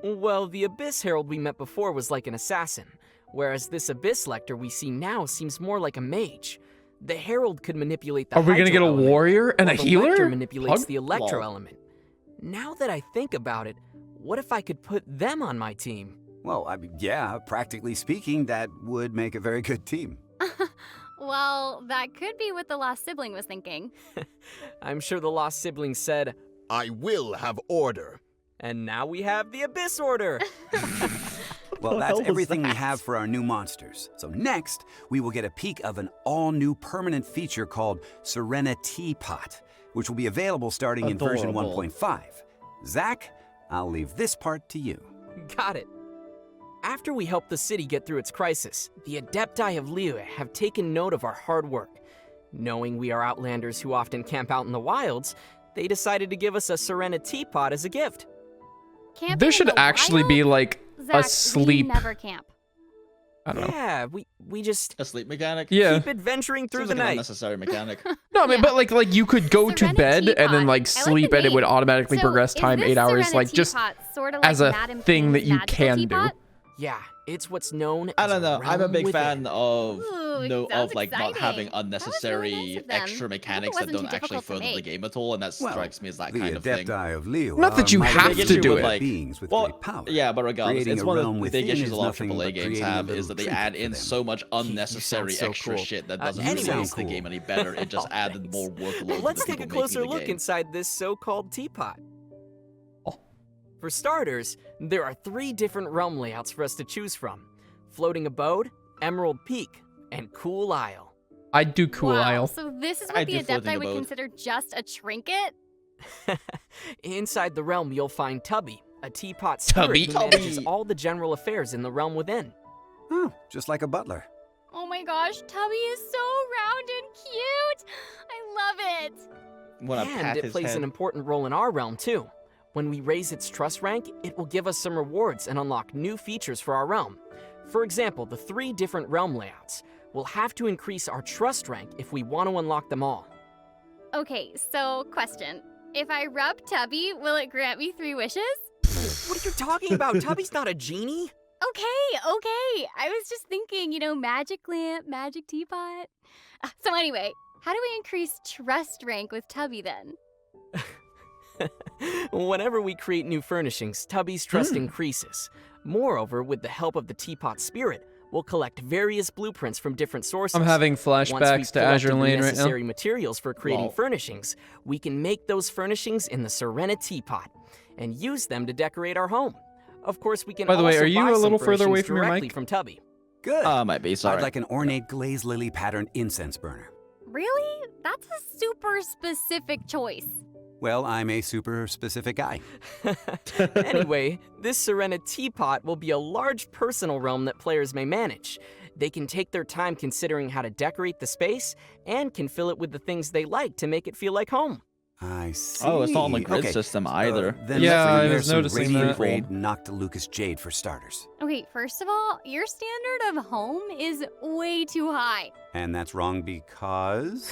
Well, the Abyss Herald we met before was like an assassin, whereas this Abyss Lecter we see now seems more like a mage. The Herald could manipulate the Are we gonna Hydro get a element, warrior and a while the healer? Lecter manipulates Hug? the Electro Lol. element. Now that I think about it, what if I could put them on my team? Well, I mean, yeah, practically speaking, that would make a very good team. Well, that could be what the lost sibling was thinking. I'm sure the lost sibling said, I will have order. and now we have the Abyss Order. Well, the hell that's was everything we that? have for our new monsters. So next, we will get a peek of an all-new permanent feature called Serena Teapot, which will be available starting in version Adorable. 1.5. Zach, I'll leave this part to you. Got it. After we helped the city get through its crisis, the Adepti of Liyue have taken note of our hard work. Knowing we are outlanders who often camp out in the wilds, they decided to give us a Serena Teapot as a gift. Camping There in should the actually be wild? like Zach, a sleep. We never camp. I don't know. Yeah, we just A sleep mechanic? Yeah. keep adventuring through Seems the like an night. unnecessary mechanic. No, I mean, Yeah. but like you could go to Serena bed and then Teapot. like I like sleep the and it would name. automatically So, progress is time this 8 hours, Serena like just Teapot sorta like as a Madame thing that Ping's you magical can do. teapot? Yeah, it's what's known I as don't know. I'm a realm big within. fan of Ooh, sounds like not having exciting. That was really unnecessary nice of them. extra I hope it mechanics that wasn't don't too actually difficult to further the make. game at all, and that Well, strikes me as that the kind of thing. Adepti of Liyue Not that are you mighty have to do it. with Like, beings with Well, great power. yeah, but regardless, Creating it's a one realm of the big within issues is a lot of nothing AAA but games creating a have little is that they trinket add for in them. so much You unnecessary sound so extra cool. shit that doesn't anyways- really make the Cool. game any better. It just added more workload. Let's to the take a people closer making the look game. inside this so-called teapot. Oh. For starters, there are 3 different realm layouts for us to choose from: Floating Abode, Emerald Peak, and Cool Isle. I'd do Cool Wow, Isle. So this is I what the do floating Adepti would abode. consider just a trinket? Inside the realm, you'll find Tubby, a teapot spirit Tubby? who manages Tubby. all the general affairs in the realm within. Oh, just like a butler. Oh my gosh, Tubby is so round and cute! I love it! When I And pat it his plays head. an important role in our realm, too. When we raise its trust rank, it will give us some rewards and unlock new features for our realm. For example, the 3 different realm layouts. We'll have to increase our trust rank if we want to unlock them all. Okay, so question. If I rub Tubby, will it grant me 3 wishes? What are you talking about? Tubby's not a genie. Okay. I was just thinking, magic lamp, magic teapot. So anyway, how do we increase trust rank with Tubby then? Whenever we create new furnishings, Tubby's trust increases. Moreover, with the help of the teapot spirit, we'll collect various blueprints from different sources. I'm having Once we've flashbacks to Azure collected the Lane right now. necessary materials for creating Lol. furnishings, we can make those furnishings in the Serena Teapot and use them to decorate our home. Of course, we can By the way, also are you buy a some little further away furnishings from your directly mic? from Tubby. Good. Might be, sorry. I'd like an ornate glazed lily patterned incense burner. Really? That's a super specific choice. Well, I'm a super specific guy. Anyway, this Serena Teapot will be a large personal realm that players may manage. They can take their time considering how to decorate the space and can fill it with the things they like to make it feel like home. I see. Oh, it's not on the grid Okay, system either. Then Yeah, let's I prepare was some noticing radiant that. grade Noctilucous Jade for starters. Okay, first of all, your standard of home is way too high. And that's wrong because...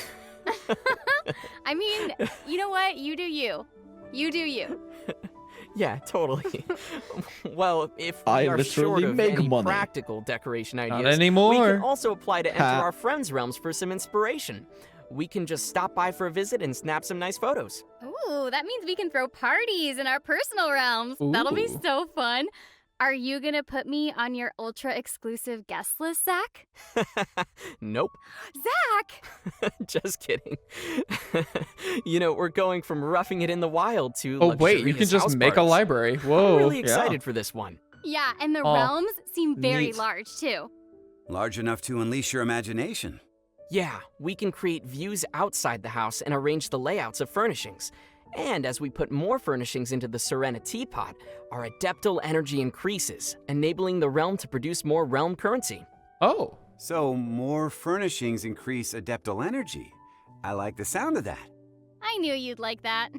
I mean, you know what? You do you. You do you. Yeah, totally. Well, if I we are short literally of make any money. practical decoration ideas, Not we anymore. can also apply to enter Ha. our friends' realms for some inspiration. We can just stop by for a visit and snap some nice photos. Ooh, that means we can throw parties in our personal realms. That'll be Ooh. so fun. Are you gonna put me on your ultra exclusive guest list, Zach? Nope. Zach! Just kidding. You know, we're going from roughing it in the wild to Oh wait, you can luxurious just house make a parties. library. I'm Whoa. really excited for this one. Yeah, and the Oh, realms seem very neat. large too. Large enough to unleash your imagination. Yeah, we can create views outside the house and arrange the layouts of furnishings. And as we put more furnishings into the Serena Teapot, our adeptal energy increases, enabling the realm to produce more realm currency. Oh. So more furnishings increase adeptal energy. I like the sound of that. I knew you'd like that.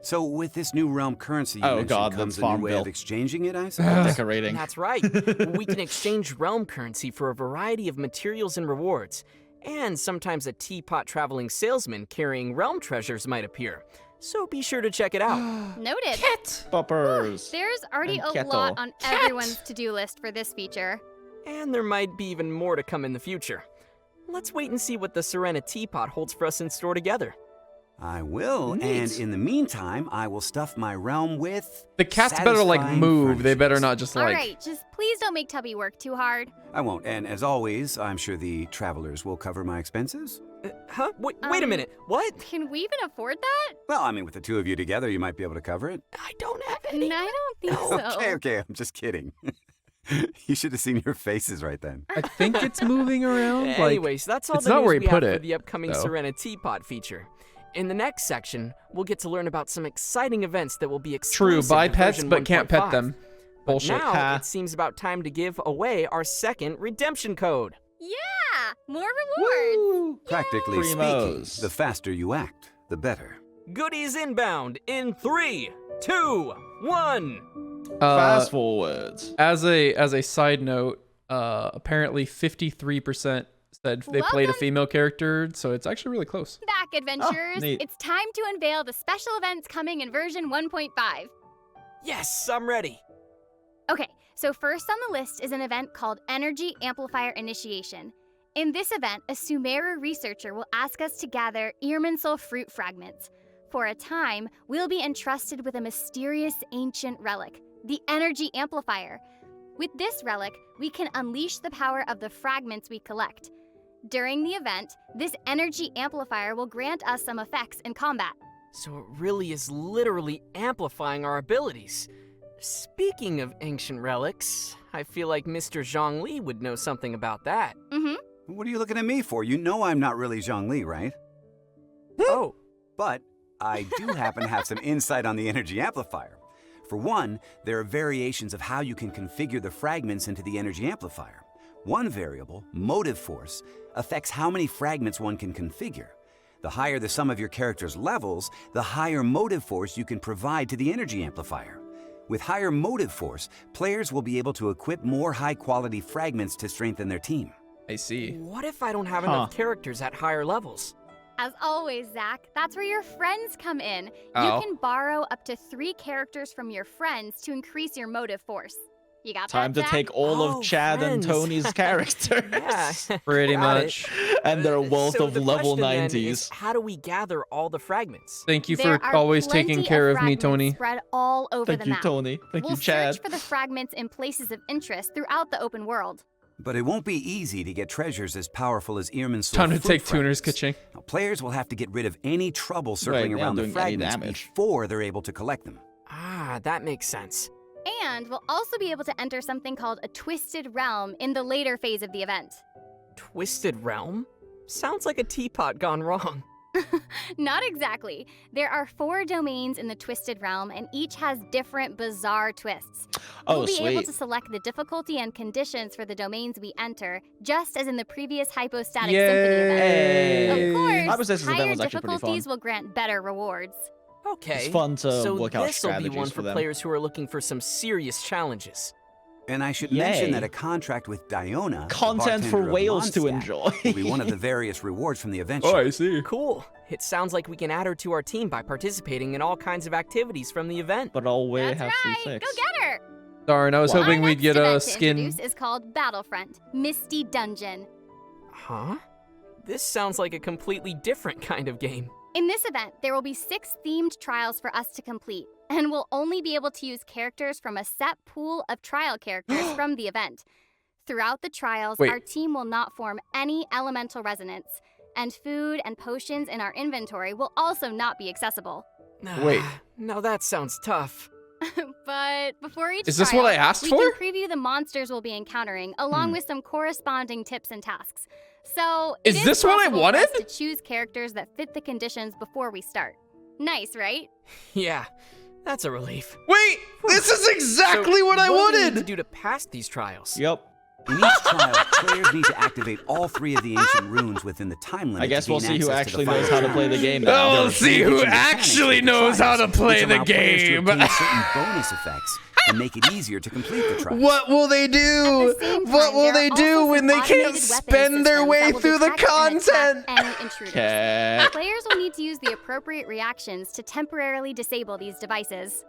So with this new realm currency you Oh mentioned God, comes that's a new way Farmville. of exchanging it, I suppose? Decorating. That's right. We can exchange realm currency for a variety of materials and rewards. And sometimes a teapot traveling salesman carrying realm treasures might appear. So be sure to check it out. Noted. Poppers. There's already And a kettle. lot on everyone's to-do list for this feature. And there might be even more to come in the future. Let's wait and see what the Serena Teapot holds for us in store together. I will, Neat. and in the meantime, I will stuff my realm with... The cats better like satisfying move. They better furnishings. not just All like. right, just please don't make Tubby work too hard. I won't, and as always, I'm sure the travelers will cover my expenses. Huh? Wait a minute. What? Can we even afford that? Well, I mean, with the two of you together, you might be able to cover it. I don't have any. I don't think so. Okay, I'm just kidding. You should have seen your faces right then. I think it's moving around. Like, Anyways, that's all it's the not news where he we put have for it, the upcoming though. Serena Teapot feature. In the next section, we'll get to learn about some exciting events that will be true. exclusive Buy to pets, version but can't pet 1.5. them. But Bullshit. now Ha. it seems about time to give away our second redemption code. Yeah, more rewards. Practically Primos. speaking, the faster you act, the better. Goodies inbound in 3, 2, 1. Fast forwards. As a side note, apparently 53% said they played a Welcome. female character, so it's actually really close. Back, adventurers. neat. It's time to unveil the special events coming in version 1.5. Yes, I'm ready. Okay, so first on the list is an event called Energy Amplifier Initiation. In this event, a Sumeru researcher will ask us to gather Irminsul fruit fragments. For a time, we'll be entrusted with a mysterious ancient relic, the Energy Amplifier. With this relic, we can unleash the power of the fragments we collect. During the event, this Energy Amplifier will grant us some effects in combat. So it really is literally amplifying our abilities. Speaking of ancient relics, I feel like Mr. Zhang Li would know something about that. What are you looking at me for? You know I'm not really Zhang Li, right? Oh, But I do happen to have some insight on the energy amplifier. For one, there are variations of how you can configure the fragments into the energy amplifier. One variable, motive force, affects how many fragments one can configure. The higher the sum of your character's levels, the higher motive force you can provide to the energy amplifier. With higher motive force, players will be able to equip more high-quality fragments to strengthen their team. I see. what if I don't have enough characters at higher levels? As always, Zach, that's where your friends come in. Oh. You can borrow up to 3 characters from your friends to increase your motive force. You got Time that, to Zach? take all Oh, of Chad and friends. Tony's characters. Yeah, Pretty got it. much. And their wealth So of the level question then 90s. is, how do we gather all the fragments? Thank you There for are always plenty taking care of me, fragments Tony. Spread all over Thank the you, map. Tony. Thank We'll you, Chad. search for the fragments in places of interest throughout the open world. But it won't be easy to get treasures as powerful as Irminsul Time to fruit take Tuner's fragments. ka-ching. Now, players will have to get rid of any trouble circling Right, around not the doing any fragments damage. before they're able to collect them. Ah, that makes sense. And we'll also be able to enter something called a Twisted Realm in the later phase of the event. Twisted Realm? Sounds like a teapot gone wrong. Not exactly. There are 4 domains in the Twisted Realm, and each has different bizarre twists. We'll be able to select the difficulty and conditions for the domains we enter, just as in the previous Hypostatic Symphony event. Of course, higher difficulties will grant better rewards. Okay, It's fun to so work out this will be strategies one for for them. players who are looking for some serious challenges. And I should mention that a contract with Diona, the Content for bartender of whales to Mondstadt, enjoy. will be one of the various rewards from the event. Oh, I see. Cool. It sounds like we can add her to our team by participating in all kinds of activities from the event. But all we That's have right. to fix. Go get her. Darn, I was hoping Our we'd get next a event to skin. introduce is called Battlefront, Misty Dungeon. Huh? This sounds like a completely different kind of game. In this event, there will be 6 themed trials for us to complete, and we'll only be able to use characters from a set pool of trial characters from the event. Throughout the trials, our team will not form any elemental resonance, and food and potions in our inventory will also not be accessible. Wait. Now that sounds tough. But before each Is this trial, what I asked we for? can preview the monsters we'll be encountering, along with some corresponding tips and tasks. So, it Is this what I possible for wanted? us to choose characters that fit the conditions before we start. Nice, right? Yeah, that's a relief. Wait, this is exactly what I What do we wanted. need to do to pass these trials? Yep. In each trial, players need to activate all 3 of the ancient runes within the time limit. I guess to we'll gain see who access actually to the knows final how to play the challenge. game Oh, now. we'll see who actually knows how to play the game. Which allow players to obtain certain bonus effects and make it easier to complete the trials. What will they do? What will they do when they can't spend their way through the content? Any intruders. Players will need to use the appropriate reactions to temporarily disable these devices.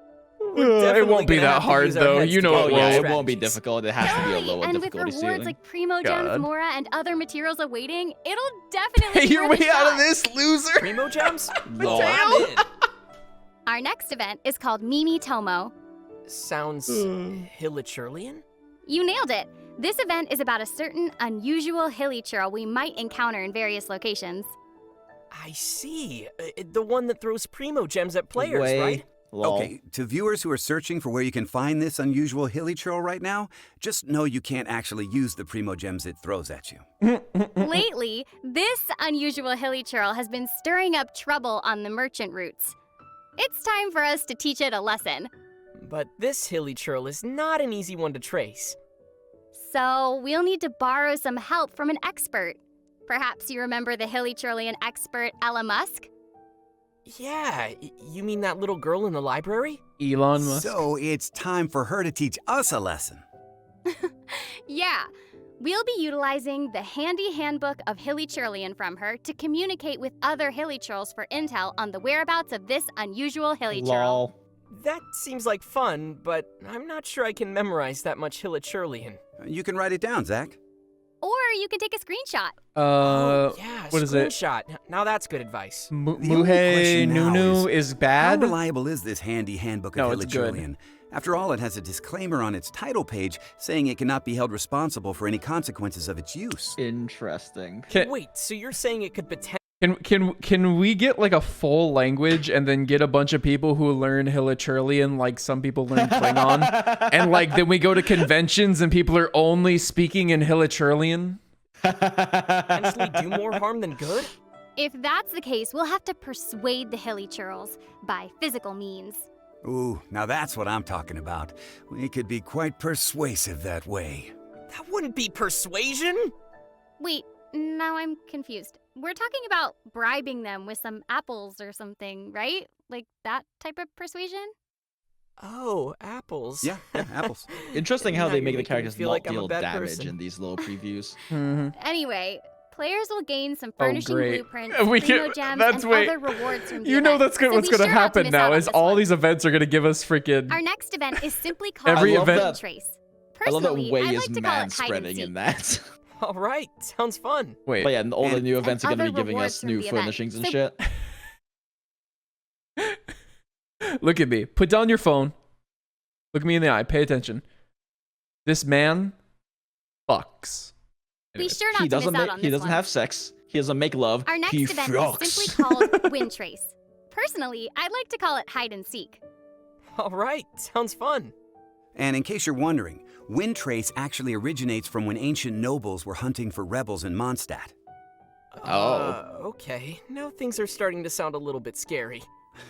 It won't be that hard though. You know it yeah, won't. it won't be difficult. It has to be a lower And with difficulty rewards ceiling. like Primo God. Gems, Mora, and other materials awaiting, it'll definitely Hey, be you're worth a way out of shot. this, loser. Primo Gems? Lol. I'm in. Our next event is called Mimi Tomo. Sounds Hilichurlian? You nailed it. This event is about a certain unusual hilly churl we might encounter in various locations. I see. The one that throws Primo Gems at players, right? Lol. Okay, to viewers who are searching for where you can find this unusual hilly churl right now, just know you can't actually use the Primo Gems it throws at you. Lately, this unusual hilly churl has been stirring up trouble on the merchant routes. It's time for us to teach it a lesson. But this Hilichurl is not an easy one to trace. So we'll need to borrow some help from an expert. Perhaps you remember the Hilichurlian expert Ella Musk? Yeah, you mean that little girl in the library? Elon Musk. So it's time for her to teach us a lesson. Yeah. We'll be utilizing the handy handbook of Hilichurlian from her to communicate with other Hilichurls for intel on the whereabouts of this unusual Hilichurl. Lol. That seems like fun, but I'm not sure I can memorize that much Hilichurlian. You can write it down, Zach. Or you can take a screenshot. Yeah, what is it? screenshot. Now that's good advice. The only Muhe question now Nunu is bad. How reliable is this handy handbook No, of it's good. Hilichurlian? After all, it has a disclaimer on its title page saying it cannot be held responsible for any consequences of its use. Interesting. Wait, so you're saying it could potentially... Can we get like a full language and then get a bunch of people who learn Hilichurlian like some people learn Klingon, and like then we go to conventions and people are only speaking in Hilichurlian? potentially do more harm than good? If that's the case, we'll have to persuade the Hilichurls by physical means. Ooh, now that's what I'm talking about. We could be quite persuasive that way. That wouldn't be persuasion. Wait, now I'm confused. We're talking about bribing them with some apples or something, right? Like that type of persuasion? Oh, apples. Yeah, apples. Interesting how Now they you're make the making me characters feel not like I'm a deal bad damage person. in these little previews. Anyway, players will gain some furnishing great. blueprints, We Primo can- gems, that's and wait. other rewards from the You know event, that's good. so What's be gonna sure not to happen miss now out on is this all one. these events are gonna give us freaking Our next event is simply called every I love event. that- Trace. I love that Personally, Way I is like to call it hide and man-spreading seek. in that. All right, sounds fun. Wait, But yeah, and all the new events are going to other be giving rewards us from new the event. furnishings and So- shit. look at me. Put down your phone. Look me in the eye. Pay attention. This man fucks. Be sure not He to miss doesn't out make, on he this doesn't one. have sex. He doesn't make love. Our next he event fucks. is simply called Wind Trace. Personally, I'd like to call it hide and seek. All right, sounds fun. And in case you're wondering, Wind Trace actually originates from when ancient nobles were hunting for rebels in Mondstadt. Okay. Now things are starting to sound a little bit scary.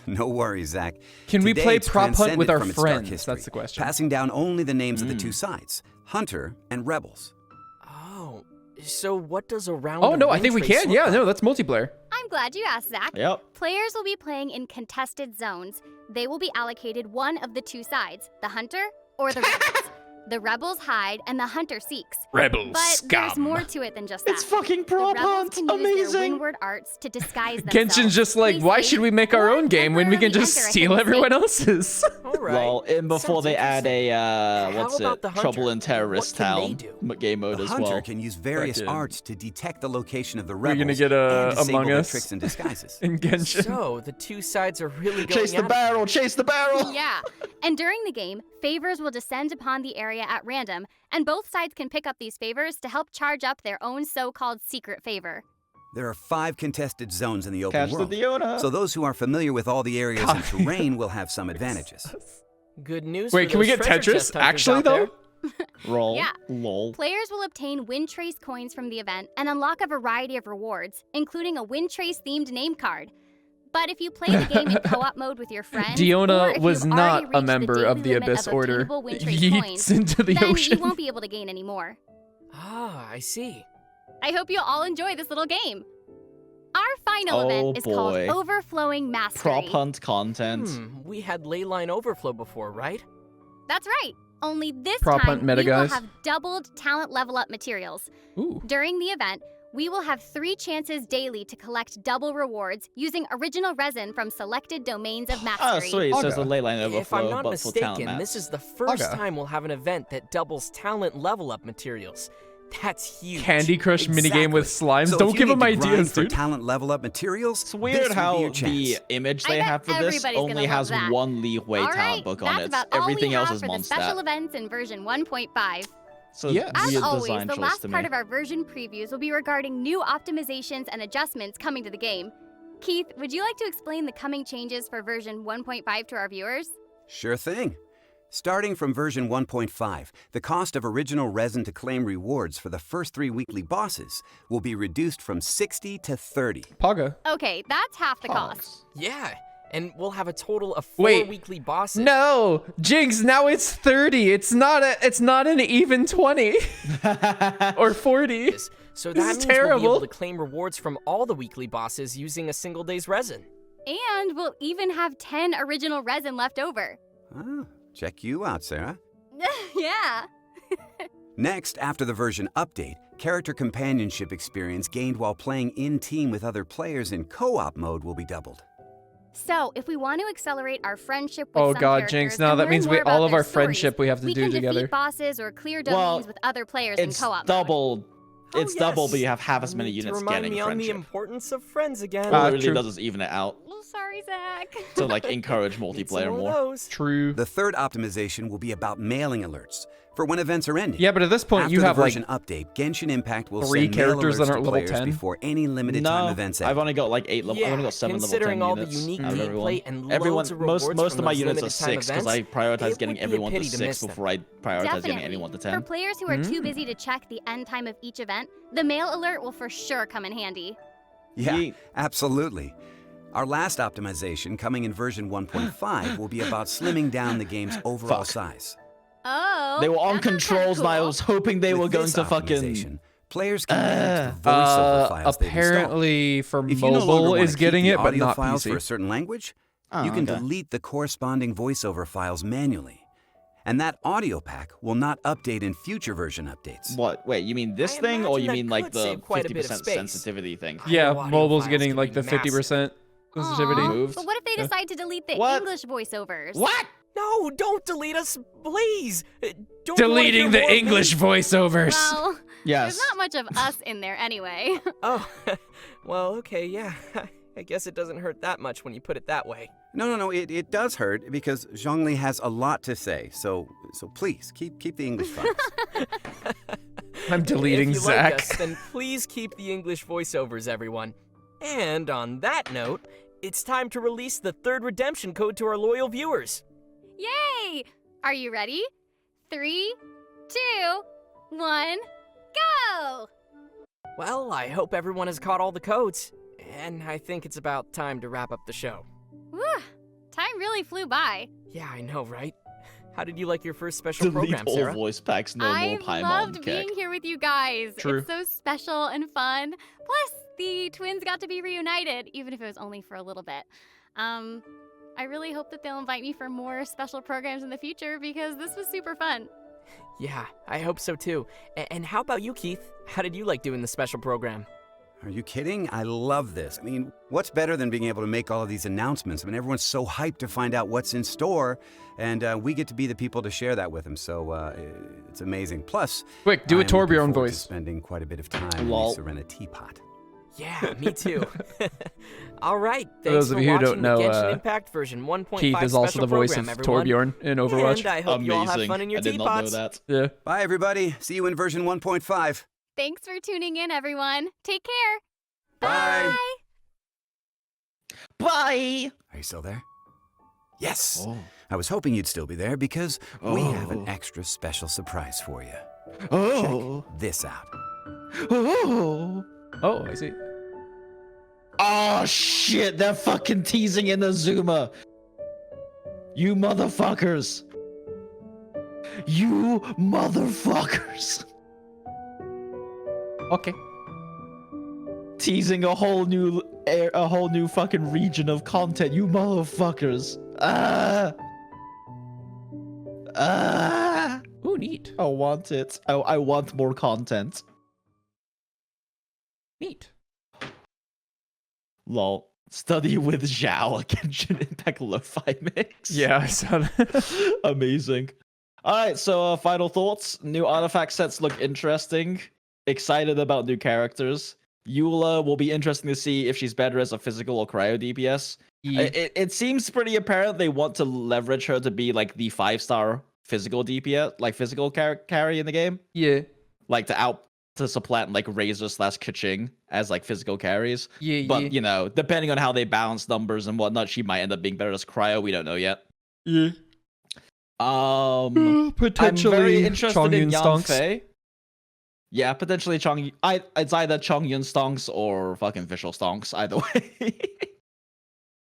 No worries, Zach. Can we Today play it's prop hunt with transcended our from its dark friends? history, That's the question. passing down only the names of the two sides, Hunter and Rebels. Oh, so what does a round Oh of no, I wind think we trace can. look Yeah, like? no, that's multiplayer. I'm glad you asked, Zach. Yep. Players will be playing in contested zones. They will be allocated one of the two sides, the hunter or the rebels. The rebels hide and the hunter seeks. Rebels But there's more to it than just that. It's fucking The prop rebels hunt. can use their Amazing. windward arts to disguise themselves. Genshin's just like, why Briefly, should we make our or own game when we can temporarily just enter a steal hidden everyone state. else's? All right. Well, and before Sounds they add a How what's about it? the Hunter? Trouble in Terrorist What can they Town do? game mode The as Hunter well. can use various Fucking- arts to detect the location of the We're rebels gonna get and disable Among their Us tricks and disguises. in Genshin. So the two sides are really going Chase the at it. barrel! Chase the barrel! Yeah. And during the game, favors will descend upon the area at random, and both sides can pick up these favors to help charge up their own so-called secret favor. There are 5 contested zones in the open Catch the world, Diona. so those who are familiar with all the areas and terrain will have some advantages. Good news. Wait, for can we those get treasure Tetris? chest hunters Actually, out though? there. Roll. Yeah. Lol. Players will obtain wind trace coins from the event and unlock a variety of rewards, including a wind trace themed name card. But if you play the game in co-op mode with your friends, or Diona if was you've not already a reached member daily of the limit Abyss of Order. obtainable wind trace Yeets coins, into the then ocean. you won't be able to gain any more. Ah, I see. I hope you all enjoy this little game. Our final Oh, event is boy. called Overflowing Mastery. Prop hunt content. We had leyline overflow before, right? That's right. Only this Prop time hunt meta, we will guys. have doubled talent level up materials. Ooh. During the event, we will have 3 chances daily to collect double rewards using original resin from selected domains of Oh, mastery. sweet. So it's a Aga. leyline overflow, If I'm not but for talent mistaken, maps. this is the first Aga. time we'll have an event that doubles talent level up materials. That's huge. Candy Crush minigame with slimes. So if Don't you give need them to grind ideas, for dude. talent level up materials. It's weird this would be how your chance. the image I they bet have for this everybody's only gonna has love that. one leeway All talent right, book that's on it. about Everything all we else have is for the one special stat. events in version 1.5. So Yes. As weird always, design the choice last to part me. of our version previews will be regarding new optimizations and adjustments coming to the game. Keith, would you like to explain the coming changes for version 1.5 to our viewers? Sure thing. Starting from version 1.5, the cost of original resin to claim rewards for the first 3 weekly bosses will be reduced from 60 to 30. Paga. Okay, that's half the cost. Yeah, and we'll have a total of 4 Wait. weekly bosses. No, Jinx. Now it's 30. It's not an even 20 or 40. So This that is means we'll be terrible. able to claim rewards from all the weekly bosses using a single day's resin. And we'll even have 10 original resin left over. Ah, check you out, Sarah. Yeah. Next, after the version update, character companionship experience gained while playing in team with other players in co-op mode will be doubled. So, if we want to accelerate our friendship with Oh some God, characters Jinx. and Now that learn means more about all of their our friendship stories, we have to we do can together. defeat bosses or clear Well, domains with other players in It's co-op mode. double. Oh, It's double, yes. but you have half as You many need to units remind getting me on the friendship. importance of friends again. All it really true. does is even it out Oh, sorry, Zach. to like encourage Need some multiplayer of more. those. True. The third optimization will be about mailing alerts for when events are ending. Yeah, but at this point After you the have like version update, Genshin Impact will 3 send mail characters that alerts aren't to level players 10. before any limited time No, events I've end. only got like 8 level. I've only got 7 level 10 considering all the units unique out of everyone. gameplay and Everyone, loads of rewards most from of my those units are limited time 6 because I events, prioritize it getting would be a everyone to pity to 6 miss them. before I prioritize getting Definitely. anyone to For 10. players who are too busy to check the end time of each event, the mail alert will for sure come in handy. Yeah, Yeet. absolutely. Our last optimization, coming in version 1.5, will be about slimming down the game's overall Fuck. size. Oh. They were on that sounds kinda controls, and I cool. was hoping they With were going this to fucking. optimization, players can manage the voiceover files they've installed. apparently for If you no longer mobile wanna is keep getting the it, but audio not files PC. for a certain language, Oh, you can okay. delete the corresponding voiceover files manually. And that audio pack will not update in future version updates. What? Wait, you mean this I thing, or imagine you that mean like could the save quite a bit of 50% space. sensitivity thing? Yeah, Audio mobile's files getting can like be the 50% sensitivity. Aw, Moved. But what if they decide to delete the What? English voiceovers? What? No, don't delete us, please. Don't you wanna Deleting hear the more of English me? voiceovers. Well, Yes. there's not much of us in there anyway. Oh, well, okay, yeah. I guess it doesn't hurt that much when you put it that way. No, it does hurt because Zhongli has a lot to say. So please keep the English files. I'm deleting if you Zach. Like us, then please keep the English voiceovers, everyone. And on that note, it's time to release the third redemption code to our loyal viewers. Yay! Are you ready? 3, 2, 1, go! Well, I hope everyone has caught all the codes. And I think it's about time to wrap up the show. Whew, time really flew by. Yeah, I know, right? How did you like your first special Delete program, all Sarah? voice packs, no more I Paimon loved kick. being here with you guys. True. It's so special and fun. Plus, the twins got to be reunited, even if it was only for a little bit. I really hope that they'll invite me for more special programs in the future because this was super fun. Yeah, I hope so too. And how about you, Keith? How did you like doing the special program? Are you kidding? I love this. I mean, what's better than being able to make all of these announcements? I mean, everyone's so hyped to find out what's in store, and we get to be the people to share that with them, so it's amazing. Plus, Quick, do a I'm looking Torbjorn forward to voice. spending quite a bit of time in the Lol. Serena teapot. Yeah, me too. All right, For those thanks of for you who watching don't know, the Genshin Impact version 1.5 Keith is also special the voice program, of everyone. Torbjorn in Overwatch. And I hope you all have Amazing. fun in your I did not know teapots. that. Yeah. Bye, everybody. See you in version 1.5. Thanks for tuning in, everyone. Take care. Bye. Bye! Are you still there? Yes. Oh. I was hoping you'd still be there because we have an Oh. extra special surprise for you. Oh! Check this out. Oh! Oh, I see. Oh shit, they're fucking teasing Inazuma. You motherfuckers. You motherfuckers. Okay. Teasing a whole new fucking region of content. You motherfuckers. Ooh, neat. I want it. I want more content. Neat. Lol. Study with Zhao, a Genshin Impact lo-fi mix. Yeah, I saw that. Amazing. Alright, so final thoughts. New artifact sets look interesting. Excited about new characters. Eula will be interesting to see if she's better as a physical or cryo DPS. Yeah. It seems pretty apparent they want to leverage her to be like the 5-star physical DPS, like physical carry in the game. Yeah. Like to supplant like Razor / Kaching as like physical carries. Yeah, But you know, depending on how they balance numbers and whatnot, she might end up being better as cryo. We don't know yet. Yeah. I'm Potentially very interested in Chongyun Stonks. Yanfei. Yeah, potentially Chong. It's either Chongyun Stonks or fucking Visual Stonks. Either way.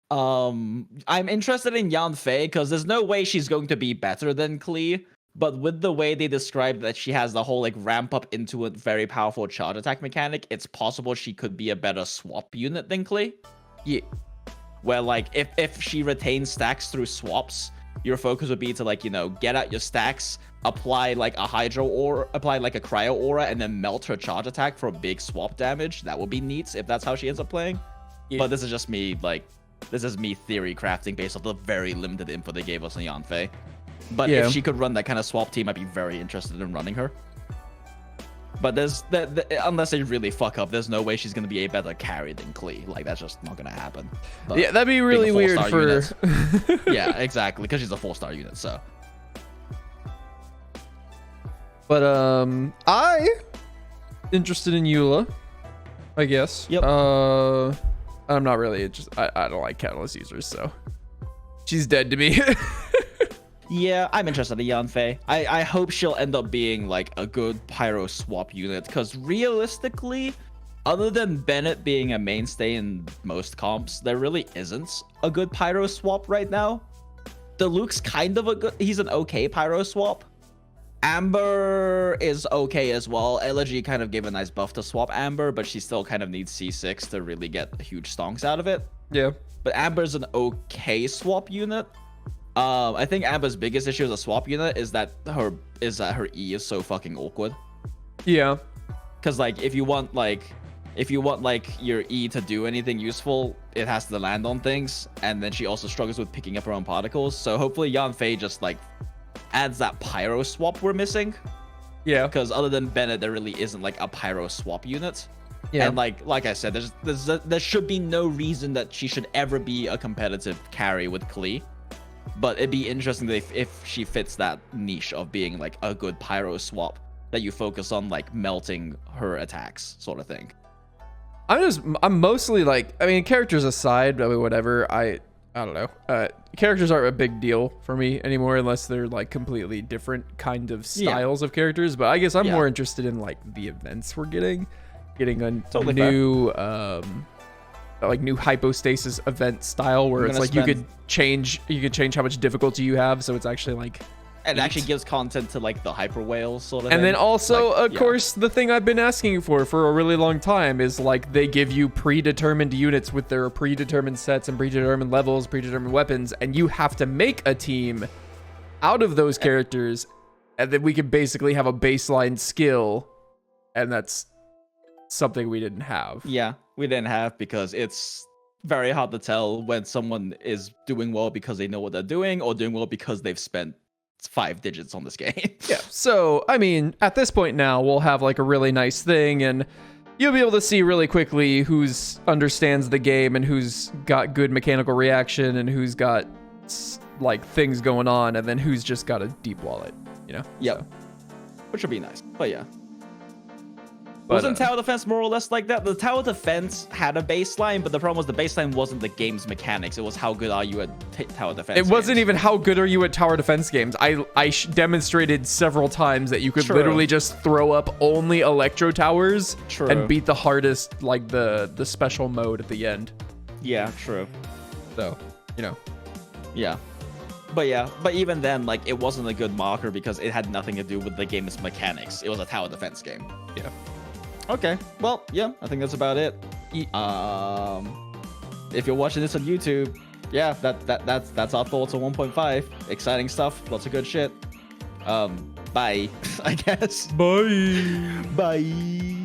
I'm interested in Yanfei because there's no way she's going to be better than Klee. But with the way they described that she has the whole like ramp up into a very powerful charge attack mechanic, it's possible she could be a better swap unit than Klee. Yeah. Where like if she retains stacks through swaps, your focus would be to like, you know, get out your stacks, apply like a hydro aura, apply like a cryo aura, and then melt her charge attack for big swap damage. That would be neat if that's how she ends up playing. Yeah. But this is just me theory crafting based off the very limited info they gave us on Yanfei. But Yeah. if she could run that kind of swap team, I'd be very interested in running her. But there's unless they really fuck up, there's no way she's gonna be a better carry than Klee. Like that's just not gonna happen. But Yeah, that'd be really being a weird 4-star for. unit- yeah, exactly, because she's a 4-star unit. So But I interested in Eula, I guess. Yep. I'm not really. I don't like Catalyst users, so she's dead to me. yeah, I'm interested in Yanfei. I hope she'll end up being like a good Pyro swap unit, because realistically, other than Bennett being a mainstay in most comps, there really isn't a good Pyro swap right now. Luke's kind of he's an okay Pyro swap. Amber is okay as well. Elegy kind of gave a nice buff to swap Amber, but she still kind of needs C6 to really get huge stonks out of it. Yeah. But Amber's an okay swap unit. I think Amber's biggest issue as a swap unit is that her E is so fucking awkward. Yeah. Cause like if you want like your E to do anything useful, it has to land on things, and then she also struggles with picking up her own particles. So hopefully Yanfei just like adds that Pyro swap we're missing. Yeah. Because other than Bennett, there really isn't like a Pyro swap unit. Yeah. And like I said, there should be no reason that she should ever be a competitive carry with Klee. But it'd be interesting if she fits that niche of being like a good Pyro swap that you focus on like melting her attacks sort of thing. I'm mostly like, I mean, characters aside, I mean, whatever. I don't know. Characters aren't a big deal for me anymore unless they're like completely different kind of styles of characters. But I guess I'm more interested in like the events we're getting. getting a Totally new like new hypostasis event style where it's like you could change how much difficulty you have, so it's actually like it actually gives content to like the hyper whale sort of and thing. then also like, of course the thing I've been asking for a really long time is like they give you predetermined units with their predetermined sets and predetermined levels, predetermined weapons, and you have to make a team out of those characters, and then we can basically have a baseline skill, and that's something we didn't have. Yeah, we didn't have because it's very hard to tell when someone is doing well because they know what they're doing or doing well because they've spent 5 digits on this game. Yeah, so I mean at this point now we'll have like a really nice thing, and you'll be able to see really quickly who's understands the game and who's got good mechanical reaction and who's got like things going on, and then who's just got a deep wallet, you know? Yep. So. Which would be nice. But yeah. But, Wasn't tower defense more or less like that? The tower defense had a baseline, but the problem was the baseline wasn't the game's mechanics. It was how good are you at tower defense. It wasn't even how good are you at tower defense games. I demonstrated several times that you could literally just throw up only electro towers and beat the hardest, like the special mode at the end. Yeah, true. So, you know. Yeah. But even then, like, it wasn't a good marker because it had nothing to do with the game's mechanics. It was a tower defense game. Yeah. Okay. Well, yeah, I think that's about it. If you're watching this on YouTube, yeah, that's our thoughts on 1.5. Exciting stuff. Lots of good shit. Bye, I guess. Bye. Bye.